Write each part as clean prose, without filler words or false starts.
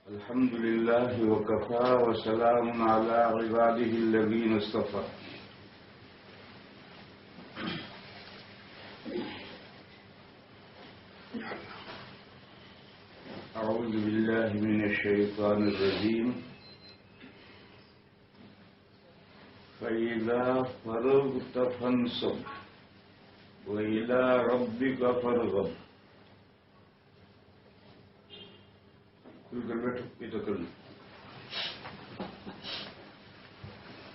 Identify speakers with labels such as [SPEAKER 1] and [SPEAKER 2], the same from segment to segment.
[SPEAKER 1] الحمد لله وكفى وسلام على عباده الذين اصطفى. أعوذ بالله من الشيطان الرجيم. فإذا فرغت فانصب وإلى ربك فارغب.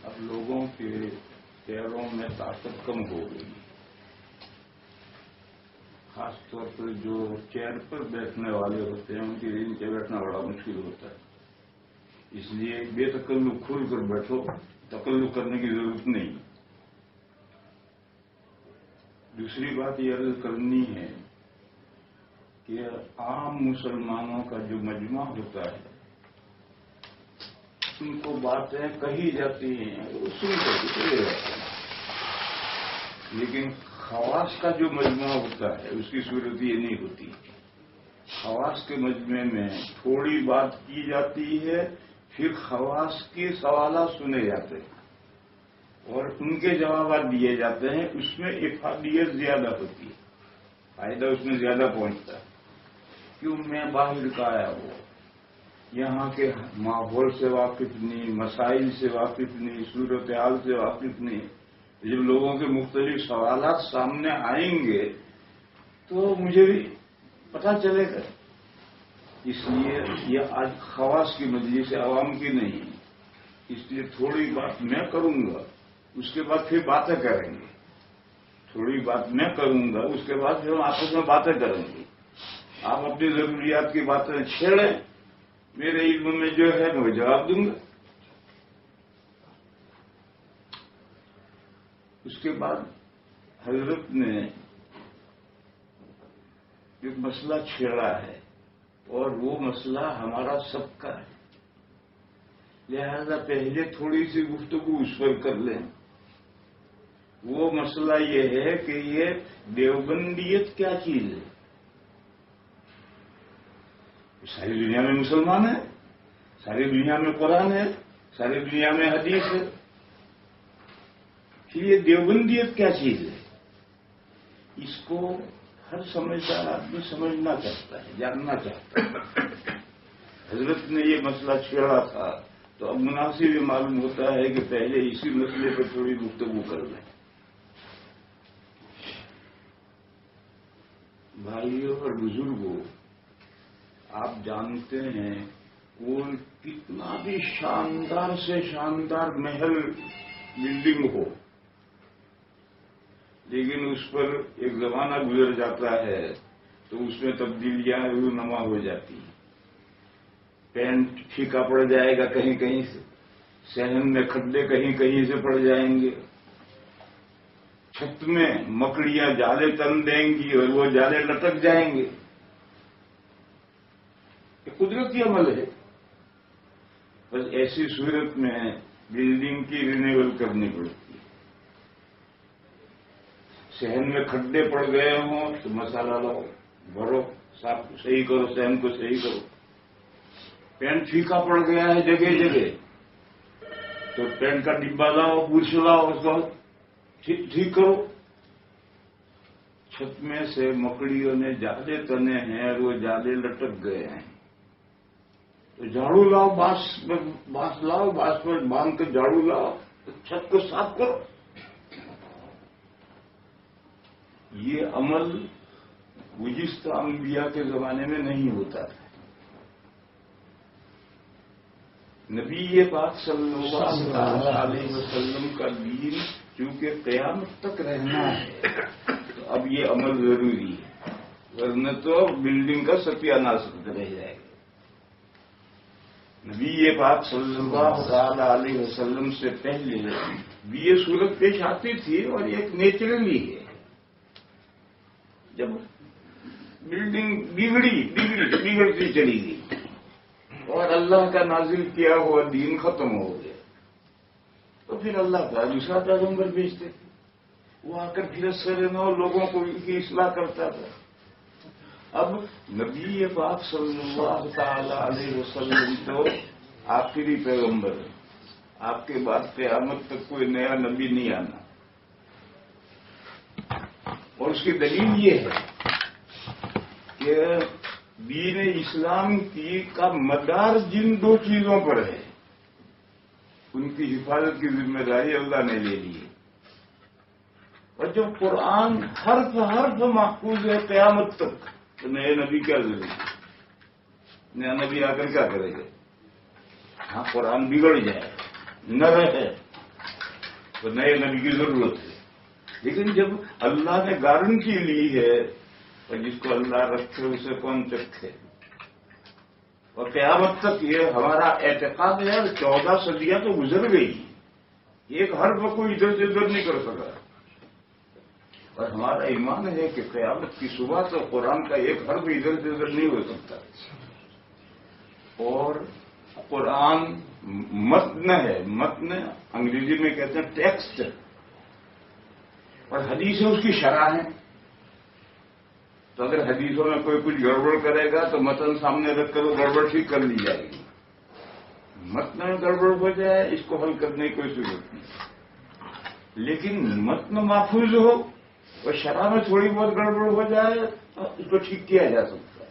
[SPEAKER 1] اب لوگوں کے پیروں میں طاقت کم ہو گئی، خاص طور پر جو چیئر پر بیٹھنے والے ہوتے ہیں ان کی نیچے بیٹھنا بڑا مشکل ہوتا ہے. اس لیے بے تکلف کھل کر بیٹھو، تکلف کرنے کی ضرورت نہیں. دوسری بات یہ عرض کرنی ہے کہ عام مسلمانوں کا جو مجمع ہوتا ہے ان کو باتیں کہی جاتی ہیں وہ سن کر چلے جاتے ہیں، لیکن خواص کا جو مجمع ہوتا ہے اس کی صورت یہ نہیں ہوتی. خواص کے مجمع میں تھوڑی بات کی جاتی ہے، پھر خواص کے سوالات سنے جاتے ہیں اور ان کے جوابات دیے جاتے ہیں. اس میں افادیت زیادہ ہوتی ہے، فائدہ اس میں زیادہ پہنچتا ہے. کیوں میں باہر کا آیا ہوں، یہاں کے ماحول سے واقف نہیں، مسائل سے واقف نہیں، صورتحال سے واقف نہیں. جب لوگوں کے مختلف سوالات سامنے آئیں گے تو مجھے بھی پتہ چلے گا. اس لیے یہ آج خواص کی مجلس عوام کی نہیں، اس لیے تھوڑی بات میں کروں گا، اس کے بعد پھر باتیں کریں گے. تھوڑی بات میں کروں گا، اس کے بعد پھر ہم آپس میں باتیں کریں گے. آپ اپنی ضروریات کی باتیں چھیڑیں، میرے علم میں جو ہے میں جواب دوں گا. اس کے بعد حضرت نے ایک مسئلہ چھیڑا ہے اور وہ مسئلہ ہمارا سب کا ہے، لہذا پہلے تھوڑی سی گفتگو اس پر کر لیں. وہ مسئلہ یہ ہے کہ یہ دیوبندیت کیا چیز ہے. ساری دنیا میں مسلمان ہیں، ساری دنیا میں قرآن ہے، ساری دنیا میں حدیث ہے، پھر یہ دیوبندیت کیا چیز ہے. اس کو ہر سمجھدار آدمی سمجھنا چاہتا ہے، جاننا چاہتا ہے. حضرت نے یہ مسئلہ چھیڑا تھا تو اب مناسب یہ معلوم ہوتا ہے کہ پہلے اسی مسئلے پر تھوڑی گفتگو کر لیں. بھائیوں اور بزرگوں، آپ جانتے ہیں وہ کتنا بھی شاندار سے شاندار محل بلڈنگ ہو، لیکن اس پر ایک زمانہ گزر جاتا ہے تو اس میں تبدیلیاں رونما ہو جاتی ہیں. پینٹ پھیکا پڑ جائے گا کہیں کہیں سے، صحن میں کھڈے کہیں کہیں سے پڑ جائیں گے، چھت میں مکڑیاں جالے تن دیں گی اور وہ جالے لٹک جائیں گے. یہ قدرتی عمل ہے. بس ایسی صورت میں بلڈنگ کی رینیول کرنی پڑتی ہے. صحن میں کھڈے پڑ گئے ہوں تو مسالہ لاؤ، بھرو، صاف صحیح کرو، صحن کو صحیح کرو. پینٹ پھیکا پڑ گیا ہے جگہ جگہ تو پینٹ کا ڈبہ لاؤ، برش لاؤ، اس کو ٹھیک کرو. چھت میں سے مکڑیوں نے جالے تنے ہیں اور وہ جالے لٹک گئے ہیں تو جھاڑو لاؤ، بانس لاؤ، بانس پر باندھ کر جھاڑو لاؤ، چھت کو صاف کرو. یہ عمل گزشتہ انبیاء کے زمانے میں نہیں ہوتا تھا. نبی پاک صلی اللہ علیہ وسلم کا دین چونکہ قیامت تک رہنا ہے تو اب یہ عمل ضروری ہے، ورنہ تو بلڈنگ کا ستیاناش رہ جائے گا. نبی پاک صلی اللہ تعالی علیہ وسلم سے پہلے بھی یہ صورت پیش آتی تھی اور یہ ایک نیچرلی ہے. جب بلڈنگ بگڑتی چلی گئی اور اللہ کا نازل کیا ہوا دین ختم ہو گیا تو پھر اللہ کا دوسرا پیغمبر بھیجتے تھے. وہ آ کر پھر سر نو لوگوں کو کی اصلاح کرتا تھا. اب نبی پاک صلی اللہ تعالی علیہ وسلم تو آخری پیغمبر ہے، آپ کے بعد قیامت تک کوئی نیا نبی نہیں آنا، اور اس کی دلیل یہ ہے کہ دین اسلام کا مدار جن دو چیزوں پر ہے ان کی حفاظت کی ذمہ داری اللہ نے لے لی ہے، اور جب قرآن حرف حرف محفوظ ہے قیامت تک تو نئے نبی کیا ضرورت ہے؟ نیا نبی آ کر کیا کرے گا؟ ہاں قرآن بگڑ جائے نہ رہے تو نئے نبی کی ضرورت ہے، لیکن جب اللہ نے گارنٹی لی ہے اور جس کو اللہ رکھے اسے کون چکھے، اور قیامت تک یہ ہمارا اعتقاد ہے، 14 صدیاں تو گزر گئی، ایک حرف کوئی ادھر سے ادھر نہیں کر سکا، اور ہمارا ایمان ہے کہ قیامت کی صبح تو قرآن کا ایک حرف ادھر سے ادھر نہیں ہو سکتا، اور قرآن متن ہے، متن انگریزی میں کہتے ہیں ٹیکسٹ، اور حدیثیں اس کی شرح ہیں، تو اگر حدیثوں میں کوئی کچھ گڑبڑ کرے گا تو متن سامنے رکھ کر وہ گڑبڑ ٹھیک کر لی جائے گی، متن میں گڑبڑ ہو جائے اس کو حل کرنے کی کوئی ضرورت نہیں، لیکن متن محفوظ ہو اور شرح میں تھوڑی بہت گڑبڑ ہو جائے تو اس کو ٹھیک کیا جا سکتا ہے،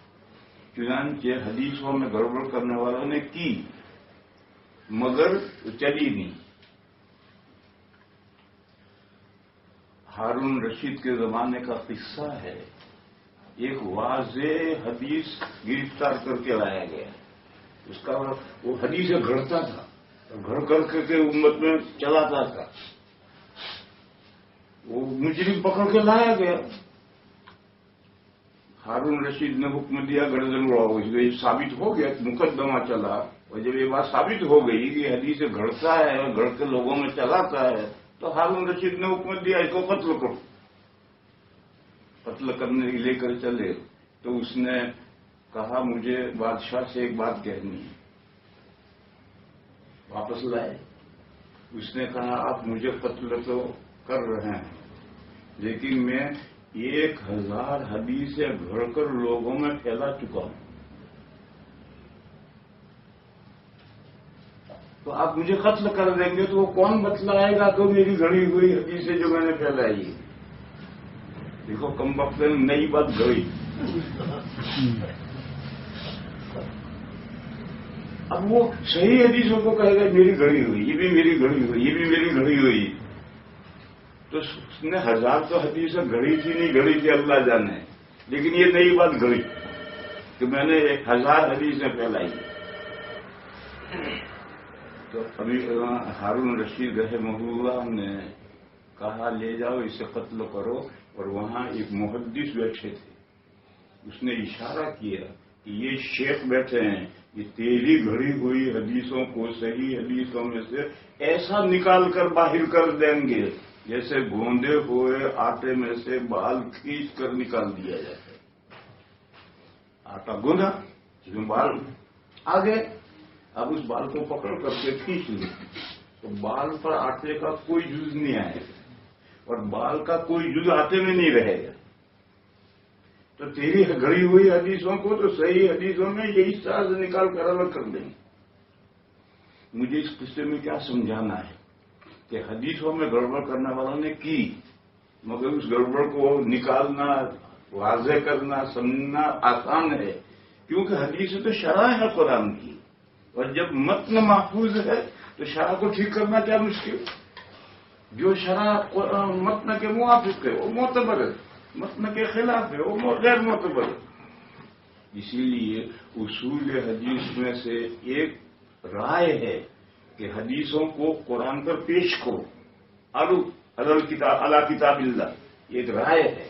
[SPEAKER 1] چنانچہ حدیثوں میں گڑبڑ کرنے والوں نے کی مگر چلی نہیں۔ ہارون رشید کے زمانے کا قصہ ہے، ایک واضح حدیث گرفتار کر کے لایا گیا، اس کا وہ حدیث گھڑتا تھا، گھڑ کر کے امت میں چلاتا تھا، وہ مجرم پکڑ کے لایا گیا، ہارون رشید نے حکم دیا گردن اڑاؤ، یہ ثابت ہو گیا، مقدمہ چلا، اور جب یہ بات ثابت ہو گئی کہ حدیث گھڑتا ہے اور گھڑ کے لوگوں میں چلاتا ہے تو ہارون رشید نے حکم دیا اس کو قتل کرو، قتل کرنے لے کر چلے تو اس نے کہا مجھے بادشاہ سے ایک بات کہنی ہے، واپس لائے، اس نے کہا آپ مجھے قتل تو کر رہے ہیں لیکن میں 1000 حدیثیں گھڑ کر لوگوں میں پھیلا چکا ہوں، تو آپ مجھے قتل کر دیں گے تو وہ کون بتلائے گا تو میری گھڑی ہوئی حدیثیں جو میں نے پھیلائی ہے؟ دیکھو کم وقت میں نئی بات گئی، اب وہ صحیح حدیثوں کو کہے گا میری گھڑی ہوئی، یہ بھی میری گھڑی ہوئی، یہ بھی میری گھڑی ہوئی، تو اس نے 1000 تو حدیثیں گھڑی تھی نہیں گھڑی تھی اللہ جانے، لیکن یہ نئی بات گھڑی کہ میں نے 1000 حدیثیں پھیلائی، تو ابھی ہارون رشید رحمہ اللہ نے کہا لے جاؤ اسے قتل کرو، اور وہاں ایک محدث بیٹھے تھے، اس نے اشارہ کیا کہ یہ شیخ بیٹھے ہیں، یہ تیری گھڑی ہوئی حدیثوں کو صحیح حدیثوں میں سے ایسا نکال کر باہر کر دیں گے جیسے گوندے ہوئے آٹے میں سے بال کھینچ کر نکال دیا جاتا ہے، آٹا گوندھا اس میں بال آگے، اب اس بال کو پکڑ کر کے کھینچ لیں تو بال پر آٹے کا کوئی جز نہیں آئے گا اور بال کا کوئی جز آٹے میں نہیں رہے گا، تو تیری گھڑی ہوئی حدیثوں کو تو صحیح حدیثوں میں یہی طرح سے نکال کر الگ کر دیں گے۔ مجھے اس قصے میں کیا سمجھانا ہے کہ حدیثوں میں گڑبڑ کرنے والوں نے کی، مگر اس گڑبڑ کو نکالنا واضح کرنا سمجھنا آسان ہے، کیونکہ حدیث تو شرح ہے قرآن کی، اور جب متن محفوظ ہے تو شرح کو ٹھیک کرنا کیا مشکل، جو شرح متن کے موافق ہے وہ معتبر ہے، متن کے خلاف ہے وہ غیر معتبر ہے۔ اسی لیے اصول حدیث میں سے ایک رائے ہے کہ حدیثوں کو قرآن پر پیش کرو، علی کتاب اللہ، ایک رائے ہے۔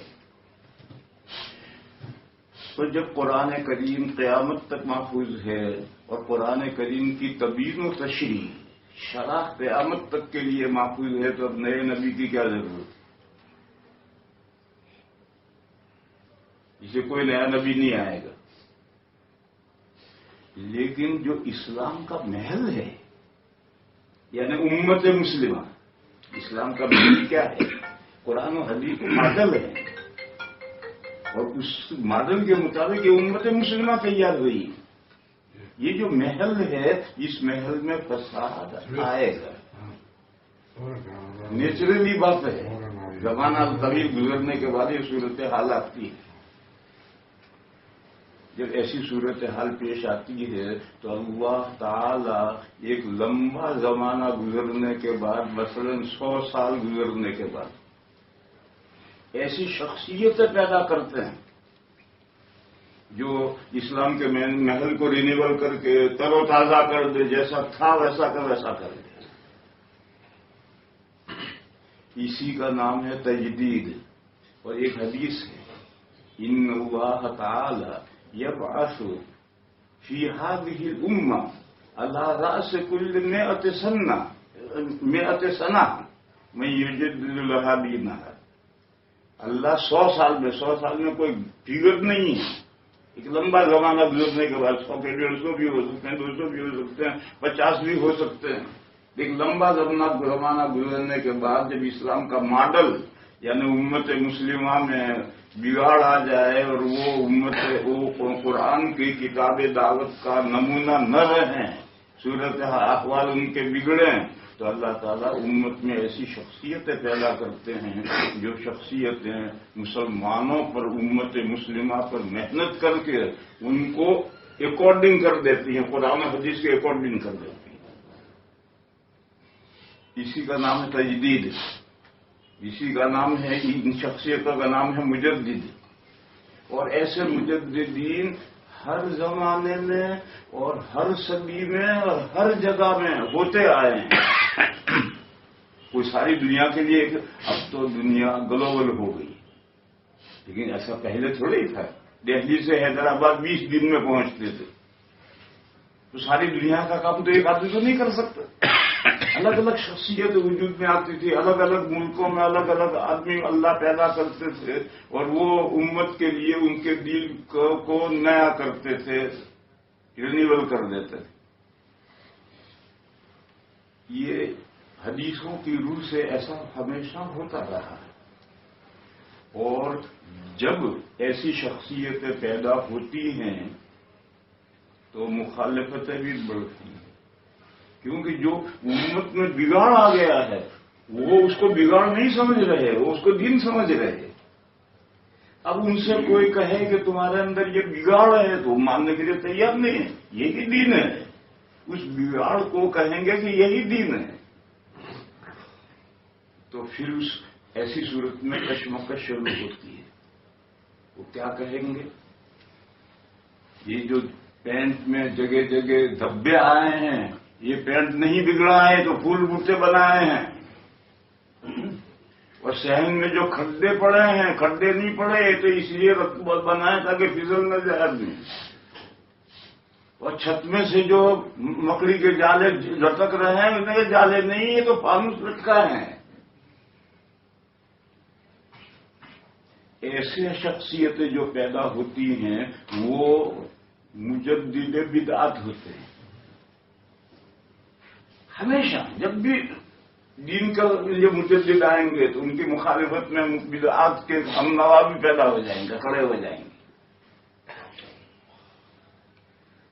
[SPEAKER 1] تو جب قرآن کریم قیامت تک محفوظ ہے اور قرآن کریم کی تبیین و تشریح شرح قیامت تک کے لیے محفوظ ہے تو اب نئے نبی کی کیا ضرورت؟ اسے کوئی نیا نبی نہیں آئے گا، لیکن جو اسلام کا محل ہے یعنی امت مسلمہ، اسلام کا محل کیا ہے؟ قرآن و حدیث ماڈل ہے، اور اس ماڈل کے مطابق یہ امت مسلمہ تیار ہوئی. یہ جو محل ہے اس محل میں فساد آئے گا، نیچرلی بات ہے. زمانہ طویل گزرنے کے بعد یہ صورتحال آتی ہے. جب ایسی صورتحال پیش آتی ہے تو اللہ تعالی ایک لمبا زمانہ گزرنے کے بعد، مثلاً 100 سال گزرنے کے بعد ایسی شخصیتیں پیدا کرتے ہیں جو اسلام کے محل کو رینیول کر کے تر و تازہ کر دے، جیسا تھا ویسا کر دے. اسی کا نام ہے تجدید. اور ایک حدیث ہے، ان اللہ تعالی یبعث فی هذه الامہ علی رأس کل 100 سنہ من یجدد لها دینہا. اللہ 100 سال میں کوئی فگر نہیں ہے. ایک لمبا زمانہ گزرنے کے بعد 100 کے 150 بھی ہو سکتے ہیں، 200 بھی ہو سکتے ہیں، 50 بھی ہو سکتے ہیں. ایک لمبا زمانہ گزرنے کے بعد جب اسلام کا ماڈل یعنی امت مسلمہ میں بگاڑ آ جائے اور وہ قرآن کی کتاب دعوت کا نمونہ نہ رہیں، صورت احوال ان کے بگڑیں، تو اللہ تعالیٰ امت میں ایسی شخصیتیں پیدا کرتے ہیں جو شخصیتیں مسلمانوں پر، امت مسلمہ پر محنت کر کے ان کو ایکارڈنگ کر دیتی ہیں، قرآن و حدیث کے ایکارڈنگ کر دیتی ہیں. اسی کا نام ہے تجدید. اسی کا نام ہے، ان شخصیتوں کا نام ہے مجدد. اور ایسے مجددین ہر زمانے میں اور ہر صدی میں اور ہر جگہ میں ہوتے آئے ہیں. کوئی ساری دنیا کے لیے، اب تو دنیا گلوبل ہو گئی، لیکن ایسا پہلے تھوڑی تھا. دہلی سے حیدرآباد 20 دن میں پہنچتے تھے. تو ساری دنیا کا کام تو ایک آدمی تو نہیں کر سکتا. الگ الگ شخصیت وجود میں آتی تھی، الگ الگ ملکوں میں الگ الگ آدمی اللہ پیدا کرتے تھے اور وہ امت کے لیے ان کے دل کو نیا کرتے تھے، رینیول کر دیتے تھے. یہ حدیثوں کی روح سے ایسا ہمیشہ ہوتا رہا ہے. اور جب ایسی شخصیتیں پیدا ہوتی ہیں تو مخالفتیں بھی بڑھتی ہیں، کیونکہ جو امت میں بگاڑ آ گیا ہے وہ اس کو بگاڑ نہیں سمجھ رہے، وہ اس کو دین سمجھ رہے. اب ان سے کوئی کہے کہ تمہارے اندر یہ بگاڑ ہے تو وہ ماننے کے لیے تیار نہیں ہے. یہی دین ہے. اس بگاڑ کو کہیں گے کہ یہی دین ہے تو پھر اس ایسی صورت میں کشمکش شروع ہوتی ہے. وہ کیا کہیں گے؟ یہ جو پینٹ میں جگہ جگہ دھبے آئے ہیں، یہ پینٹ نہیں بگڑا ہے تو پھول بوٹے بنائے ہیں. اور صحن میں جو کھڈے پڑے ہیں، کھڈے نہیں پڑے تو اس لیے بنائے تاکہ پھسل نہ جائے آدمی. اور چھت میں سے جو مکڑی کے جالے لٹک رہے ہیں ان کے جالے نہیں، یہ تو فانوس لٹکا ہے. ایسے شخصیتیں جو پیدا ہوتی ہیں وہ مجدد بدعات ہوتے ہیں. ہمیشہ جب بھی دین کا یہ مجدد آئیں گے تو ان کی مخالفت میں بدعات کے ہم نوا بھی پیدا ہو جائیں گے، کھڑے ہو جائیں گے.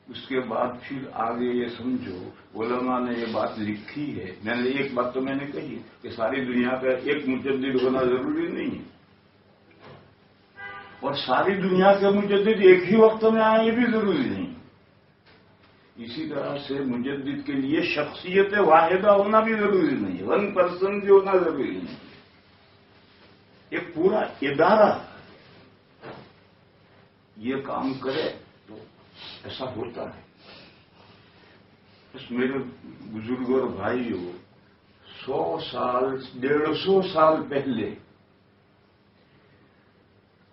[SPEAKER 1] اس کے بعد پھر آگے یہ سمجھو، علماء نے یہ بات لکھی ہے. میں نے ایک بات تو میں نے کہی کہ ساری دنیا کا ایک مجدد ہونا ضروری نہیں ہے، اور ساری دنیا کے مجدد ایک ہی وقت میں آئیں یہ بھی ضروری نہیں. اسی طرح سے مجدد کے لیے شخصیت واحدہ ہونا بھی ضروری نہیں ہے، 1 پرسن بھی ہونا ضروری نہیں. ایک پورا ادارہ یہ کام کرے تو ایسا ہوتا ہے. بس میرے بزرگ اور بھائیوں، 100 سال 150 سال پہلے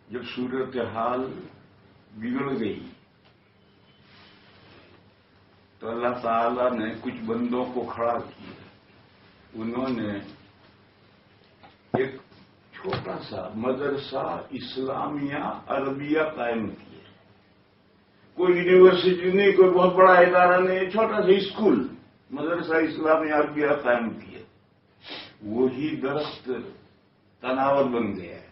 [SPEAKER 1] جب صورتحال بگڑ گئی تو اللہ تعالیٰ نے کچھ بندوں کو کھڑا کیا. انہوں نے ایک چھوٹا سا مدرسہ اسلامیہ عربیہ قائم کیا. کوئی یونیورسٹی نہیں، کوئی بہت بڑا ادارہ نہیں، چھوٹا سا اسکول مدرسہ اسلامیہ عربیہ قائم کیا. وہی درخت تناور بن گیا ہے.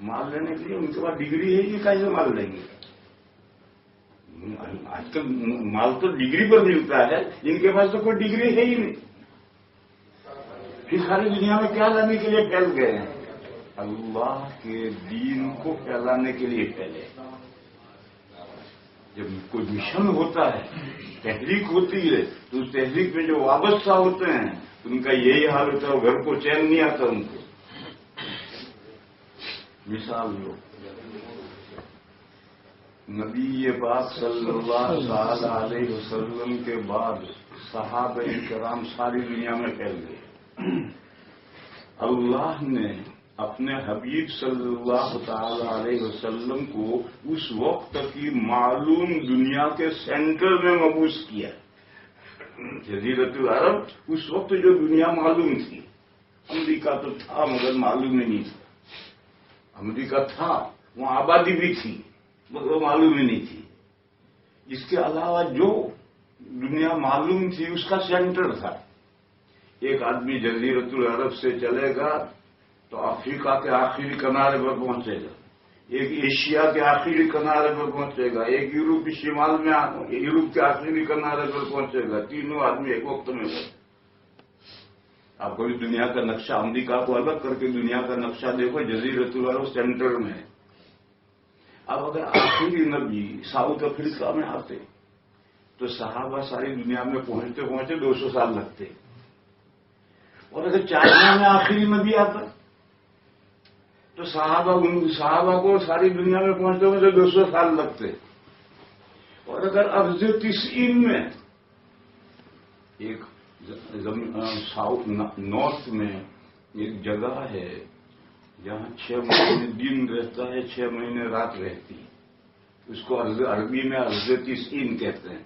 [SPEAKER 1] مال لینے کے لیے ان کے پاس ڈگری ہے، یہ کیسے مال لیں گے؟ آج کل مال تو ڈگری پر ملتا ہے، ان کے پاس تو کوئی ڈگری ہے ہی نہیں. پھر ساری دنیا میں کیا لانے کے لیے پھیل گئے ہیں؟ اللہ کے دین کو پھیلانے کے لیے پھیلے. جب کوئی مشن ہوتا ہے، تحریک ہوتی ہے، تو اس تحریک میں جو وابستہ ہوتے ہیں ان کا یہی حال ہوتا ہے، وہ گھر کو چین نہیں آتا ان کو. مثال لو، نبی پاک صلی اللہ تعالی علیہ وسلم کے بعد صحابہ کرام ساری دنیا میں پھیل گئے. اللہ نے اپنے حبیب صلی اللہ تعالی علیہ وسلم کو اس وقت کی معلوم دنیا کے سینٹر میں مبعوث کیا. جزیرۃ العرب اس وقت جو دنیا معلوم تھی، امریکہ تو تھا مگر معلوم ہی نہیں تھا. امریکہ تھا، وہاں آبادی بھی تھی مگر وہ معلوم ہی نہیں تھی. اس کے علاوہ جو دنیا معلوم تھی اس کا سینٹر تھا. ایک آدمی جزیرۃ العرب سے چلے گا تو افریقہ کے آخری کنارے پر پہنچے گا، ایک ایشیا کے آخری کنارے پر پہنچے گا، ایک یورپ شمال میں یورپ کے آخری کنارے پر پہنچے گا. تینوں آدمی ایک وقت میں ہوئے. آپ کوئی دنیا کا نقشہ، امریکہ کو الگ کر کے دنیا کا نقشہ دیکھو، جزیرۃ العرب سینٹر میں. اب اگر آخری نبی ساؤتھ افریقہ میں آتے تو صحابہ ساری دنیا میں پہنچتے پہنچتے 200 سال لگتے. اور اگر چائنا میں آخری نبی آتا تو صحابہ کو ساری دنیا میں پہنچتے پہنچتے 200 سال لگتے. اور اگر ارض تسعین میں ایک ساؤتھ نارتھ میں ایک جگہ ہے جہاں 6 مہینے دن رہتا ہے، 6 مہینے رات رہتی ہے، اس کو عربی میں ارض تسعین کہتے ہیں.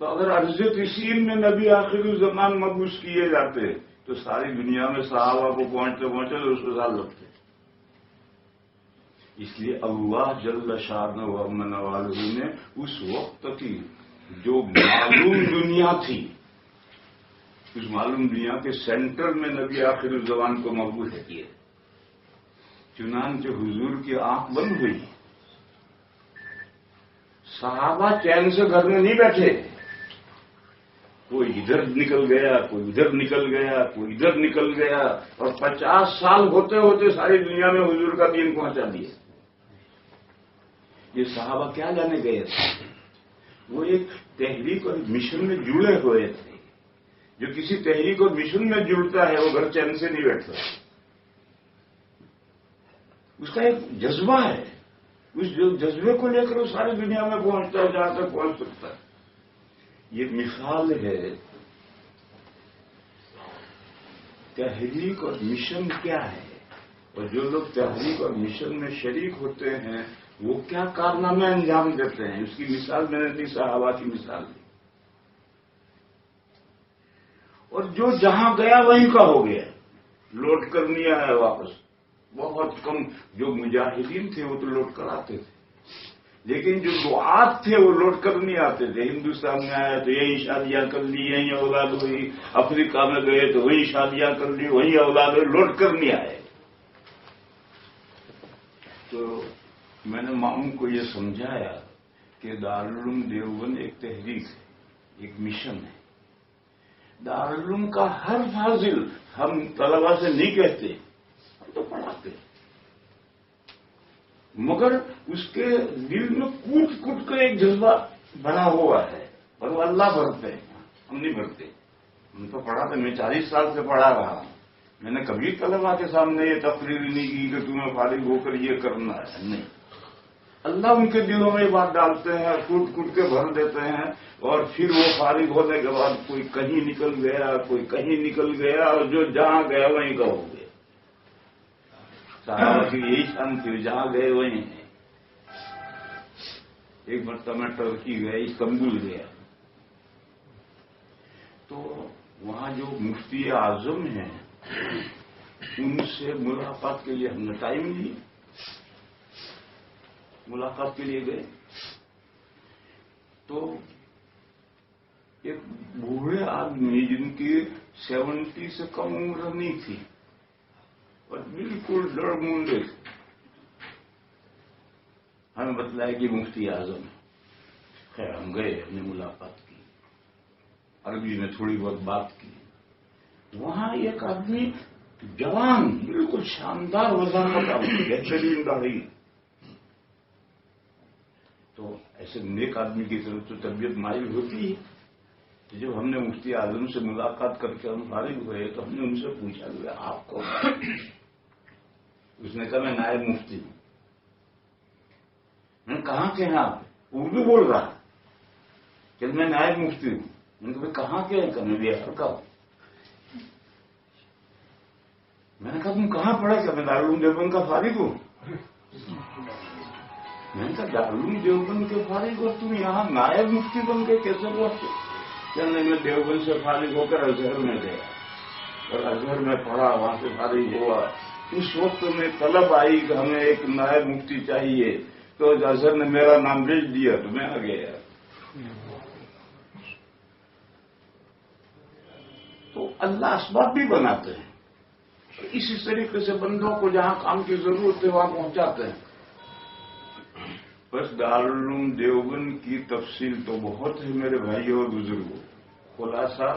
[SPEAKER 1] تو اگر ارض تسعین میں نبی آخر الزمان مبعوث کیے جاتے تو ساری دنیا میں صحابہ کو پہنچتے پہنچتے 200 سال لگتے. اس لیے اللہ جل شانہ و من والہ نے اس وقت کی جو معلوم دنیا تھی، اس معلوم دنیا کے سینٹر میں نبی آخر الزمان کو مبعوث کیے. چنانچہ حضور کی آنکھ بند ہوئی. صحابہ چین سے گھر میں نہیں بیٹھے، کوئی ادھر نکل گیا، کوئی ادھر نکل گیا، کوئی ادھر نکل گیا، اور 50 سال ہوتے ہوتے ساری دنیا میں حضور کا دین پہنچا دیا. یہ صحابہ کیا جانے گئے تھے؟ وہ ایک تحریک اور مشن میں جڑے ہوئے تھے. جو کسی تحریک اور مشن میں جڑتا ہے وہ گھر چین سے نہیں بیٹھتا. اس کا ایک جذبہ ہے، اس جذبے کو لے کر وہ ساری دنیا میں پہنچتا ہے جہاں تک پہنچ سکتا ہے. یہ مثال ہے تحریک اور مشن کیا ہے، اور جو لوگ تحریک اور مشن میں شریک ہوتے ہیں وہ کیا کارنامے انجام دیتے ہیں. اس کی مثال میں نے دی، صحابہ کی مثال دی. اور جو جہاں گیا وہیں کا ہو گیا، لوٹ کر نہیں آیا واپس. بہت کم جو مجاہدین تھے وہ تو لوٹ کر آتے تھے، لیکن جو دعات تھے وہ لوٹ کر نہیں آتے تھے. ہندوستان میں آیا تو یہی شادیاں کر لی، یہیں اولاد ہوئی. افریقہ میں گئے تو وہی شادیاں کر لی، وہی اولاد ہوئی، لوٹ کر نہیں آئے. تو میں نے ماموں کو یہ سمجھایا کہ دارالعلوم دیوبند ایک تحریک ہے، ایک مشن ہے. دارالعلوم کا ہر فاضل ہم طلبا سے نہیں کہتے، ہم تو پڑھاتے، مگر اس کے دل میں کوٹ کوٹ کر ایک جذبہ بنا ہوا ہے، اور وہ اللہ بھرتے ہیں، ہم نہیں بھرتے. ہم تو پڑھاتے، میں 40 سال سے پڑھا رہا ہوں. میں نے کبھی طلبا کے سامنے یہ تقریر نہیں کی کہ تمہیں فارغ ہو کر یہ کرنا ہے، نہیں. اللہ ان کے دلوں میں یہ بات ڈالتے ہیں، کوٹ کوٹ کے بھر دیتے ہیں، اور پھر وہ فارغ ہونے کے بعد کوئی کہیں نکل گیا، کوئی کہیں نکل گیا، اور جو جہاں گیا وہیں کا ہو گیا. صحابہ کی یہی شان تھی، جہاں گئے وہیں ہیں. ایک مرتبہ میں ٹرکی گیا، استنبول گیا، تو وہاں جو مفتی اعظم ہیں ان سے ملاقات کے لیے ہم نے ٹائم لی، ملاقات کے لیے گئے تو ایک بوڑھے آدمی جن کی 70 سے کم عمر نہیں تھی اور بالکل ڈڑ مونڈے تھے، ہمیں بتلایا کہ مفتی اعظم ہے. خیر ہم گئے, ہم نے ملاقات کی, عربی میں تھوڑی بہت بات کی. وہاں ایک آدمی جوان, بالکل شاندار وضاحت, بہترین داڑھی. تو ایسے نیک آدمی کی طرف تو طبیعت مائل ہوتی ہے. جب ہم نے مفتی اعظم سے ملاقات کر کے ہم فارغ ہوئے تو ہم نے ان سے پوچھا کہ آپ کو, اس نے کہا میں نائب مفتی ہوں. میں نے کہاں کے ہیں آپ؟ اردو بول رہا کہ میں نائب مفتی ہوں. میں نے کہا کہاں کے ہیں؟ کہ میں بہار کا ہوں. میں نے کہا تم کہاں پڑھا؟ کہ میں دارالعلوم دیوبند کا فارغ ہوں. میں نے کہا دارالعلوم دیوبند کے فارغ اور تم یہاں نائب مفتی بن کے کیسے پہنچے؟ کہنے میں دیوبند سے فارغ ہو کر ازہر میں گیا اور ازہر میں پڑھا, وہاں سے فارغ ہوا. اس وقت میں طلب آئی کہ ہمیں ایک نائب مفتی چاہیے, تو ازہر نے میرا نام بھیج دیا تو میں آ گیا. تو اللہ اسباب بھی بناتے ہیں, اسی طریقے سے بندوں کو جہاں کام کی ضرورت ہے وہاں پہنچاتے ہیں. بس دارالعلوم دیوبند کی تفصیل تو بہت ہے میرے بھائیوں اور بزرگوں. خلاصہ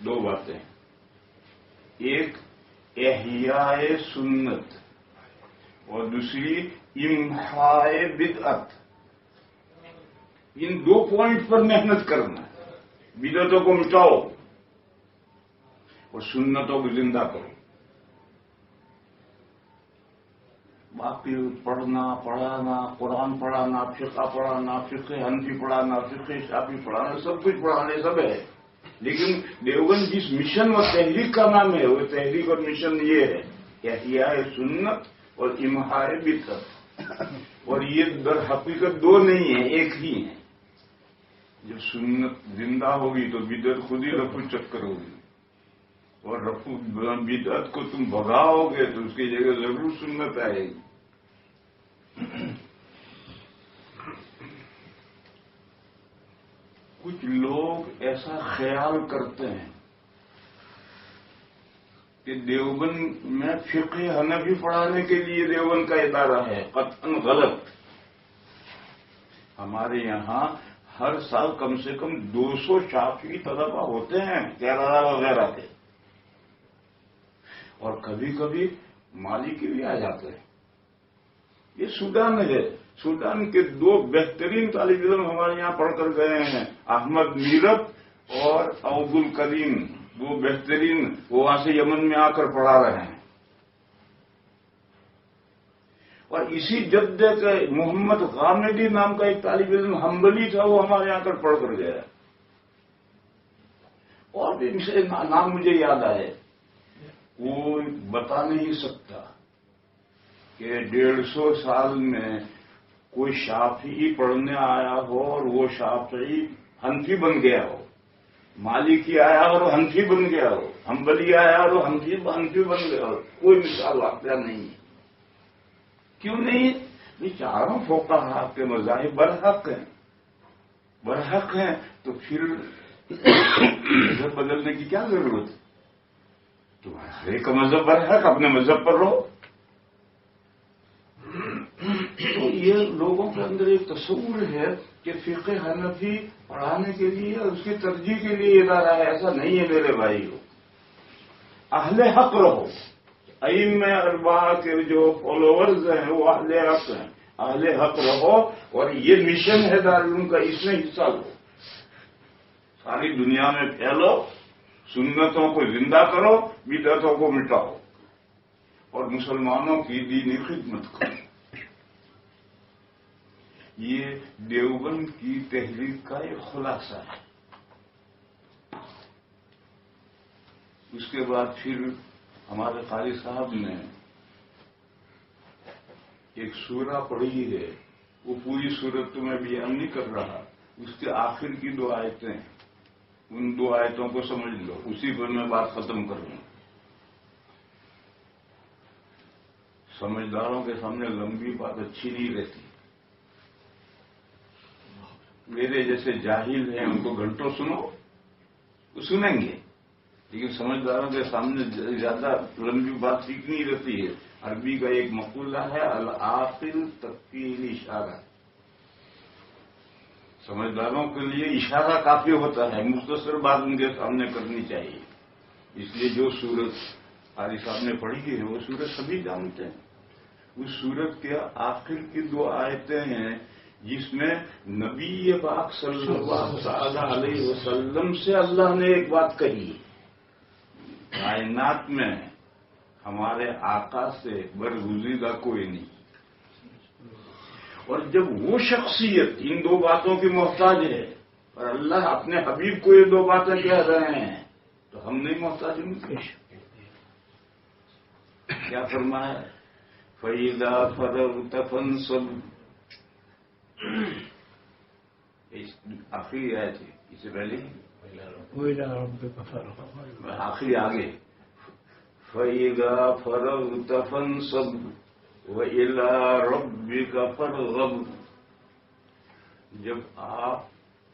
[SPEAKER 1] دو باتیں, ایک احیاء سنت اور دوسری امحاء بدعت. ان دو پوائنٹ پر محنت کرنا ہے. بدعتوں کو مٹاؤ اور سنتوں کو زندہ کرو. باقی پڑھنا پڑھانا, قرآن پڑھانا, فقہ پڑھانا, فقہ حنفی پڑھانا, فقہ شافعی پڑھانا, سب کچھ پڑھانے سب ہے. لیکن دیوبند جس مشن اور تحریک کا نام ہے, وہ تحریک اور مشن یہ ہے کہ احیاء سنت اور امحاء بدعت. اور یہ در حقیقت دو نہیں ہیں, ایک ہی ہیں. جب سنت زندہ ہوگی تو بدعت خود ہی رفو چکر ہوگی, اور رفو بدعت کو تم بھگاؤ گے تو اس کی جگہ ضرور سنت آئے گی. کچھ لوگ ایسا خیال کرتے ہیں کہ دیوبند میں فقہ حنفی پڑھانے کے لیے دیوبند کا ادارہ ہے. قطعاً غلط. ہمارے یہاں ہر سال کم سے کم 200 شافعی طلبہ ہوتے ہیں کیرالہ وغیرہ کے, اور کبھی کبھی مالکی بھی آ جاتے ہیں. یہ سوڈان ہے. سوڈان کے دو بہترین طالب علم ہمارے یہاں پڑھ کر گئے ہیں, احمد میرب اور عبد الکریم. وہ بہترین, وہ وہاں سے یمن میں آ کر پڑھا رہے ہیں. اور اسی جدے کا محمد غامدی نام کا ایک طالب علم حنبلی تھا, وہ ہمارے یہاں کر پڑھ کر گیا. اور بھی نام مجھے یاد آئے. وہ بتا نہیں سکتا کہ 150 سال میں کوئی شافعی پڑھنے آیا ہو اور وہ شافعی حنفی بن گیا ہو, مالکی آیا اور حنفی بن گیا ہو, حنبلی آیا اور حنفی بن گیا ہو. کوئی مثال واقعہ نہیں ہے. کیوں نہیں؟ یہ چاروں فقہا کے مذاہب برحق ہیں. برحق ہیں تو پھر مذہب بدلنے کی کیا ضرورت ہے؟ تمہارا ہر ایک کا مذہب برحق, اپنے مذہب پر رہو. تو یہ لوگوں کے اندر ایک تصور ہے کہ فقہ حنفی پڑھانے کے لیے اور اس کی ترجیح کے لیے ادارہ ہے. ایسا نہیں ہے میرے بھائیو. اہل حق رہو. ائمہ اربعہ کے جو فالوورز ہیں وہ اہل حق ہیں. اہل حق رہو, اور یہ مشن ہے دارالعلوم کا, اس میں حصہ لو. ساری دنیا میں پھیلو, سنتوں کو زندہ کرو, بدعتوں کو مٹاؤ, اور مسلمانوں کی دینی خدمت کرو. یہ دیوبند کی تحریک کا ایک خلاصہ ہے. اس کے بعد پھر ہمارے قاری صاحب نے ایک سورہ پڑھی ہے. وہ پوری سورت تو میں بیان نہیں کر رہا, اس کے آخر کی 2 آیتیں ہیں. ان 2 آیتوں کو سمجھ لو, اسی پر میں بات ختم کر لوں. سمجھداروں کے سامنے لمبی بات اچھی نہیں رہتی. میرے جیسے جاہل ہیں ان کو گھنٹوں سنو, وہ سنیں گے. لیکن سمجھداروں کے سامنے زیادہ لمبی بات ٹھیک نہیں رہتی ہے. عربی کا ایک مقولہ ہے العاقل تکفیہ اشارہ. سمجھداروں کے لیے اشارہ کافی ہوتا ہے، مختصر بات ان کے سامنے کرنی چاہیے. اس لیے جو سورت قاری صاحب نے پڑھی ہے وہ سورت سبھی جانتے ہیں. اس سورت کے آخر کی 2 آیتیں ہیں جس میں نبی پاک صلی اللہ تعالی علیہ وسلم سے اللہ نے ایک بات کہی. کائنات میں ہمارے آقا سے برگزیدہ کوئی نہیں، اور جب وہ شخصیت ان 2 باتوں کی محتاج ہے اور اللہ اپنے حبیب کو یہ 2 باتیں کہہ رہے ہیں تو ہم نہیں محتاج ان کے. کیا فرمایا؟ فَإِذَا فَرَغْتَ فَانصَبْ. آخری آئے تھے اس سے پہلے آخری آگے فَإِذَا فَرَغْتَ فَانصَبْ وَإِلَىٰ رَبِّكَ فَارْغَب. جب آپ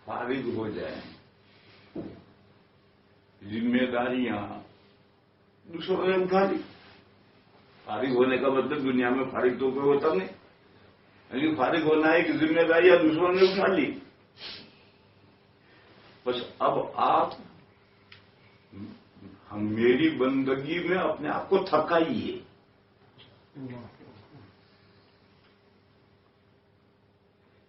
[SPEAKER 1] فارغ ہو جائیں، ذمہ داریاں دوسروں نے اٹھا لی. فارغ ہونے کا مطلب دنیا میں فارغ تو کوئی ہوتا نہیں، لیکن فارغ ہونا ہے کہ ذمہ داریاں دوسروں نے اٹھا لی. بس اب آپ میری بندگی میں اپنے آپ کو تھکائیے.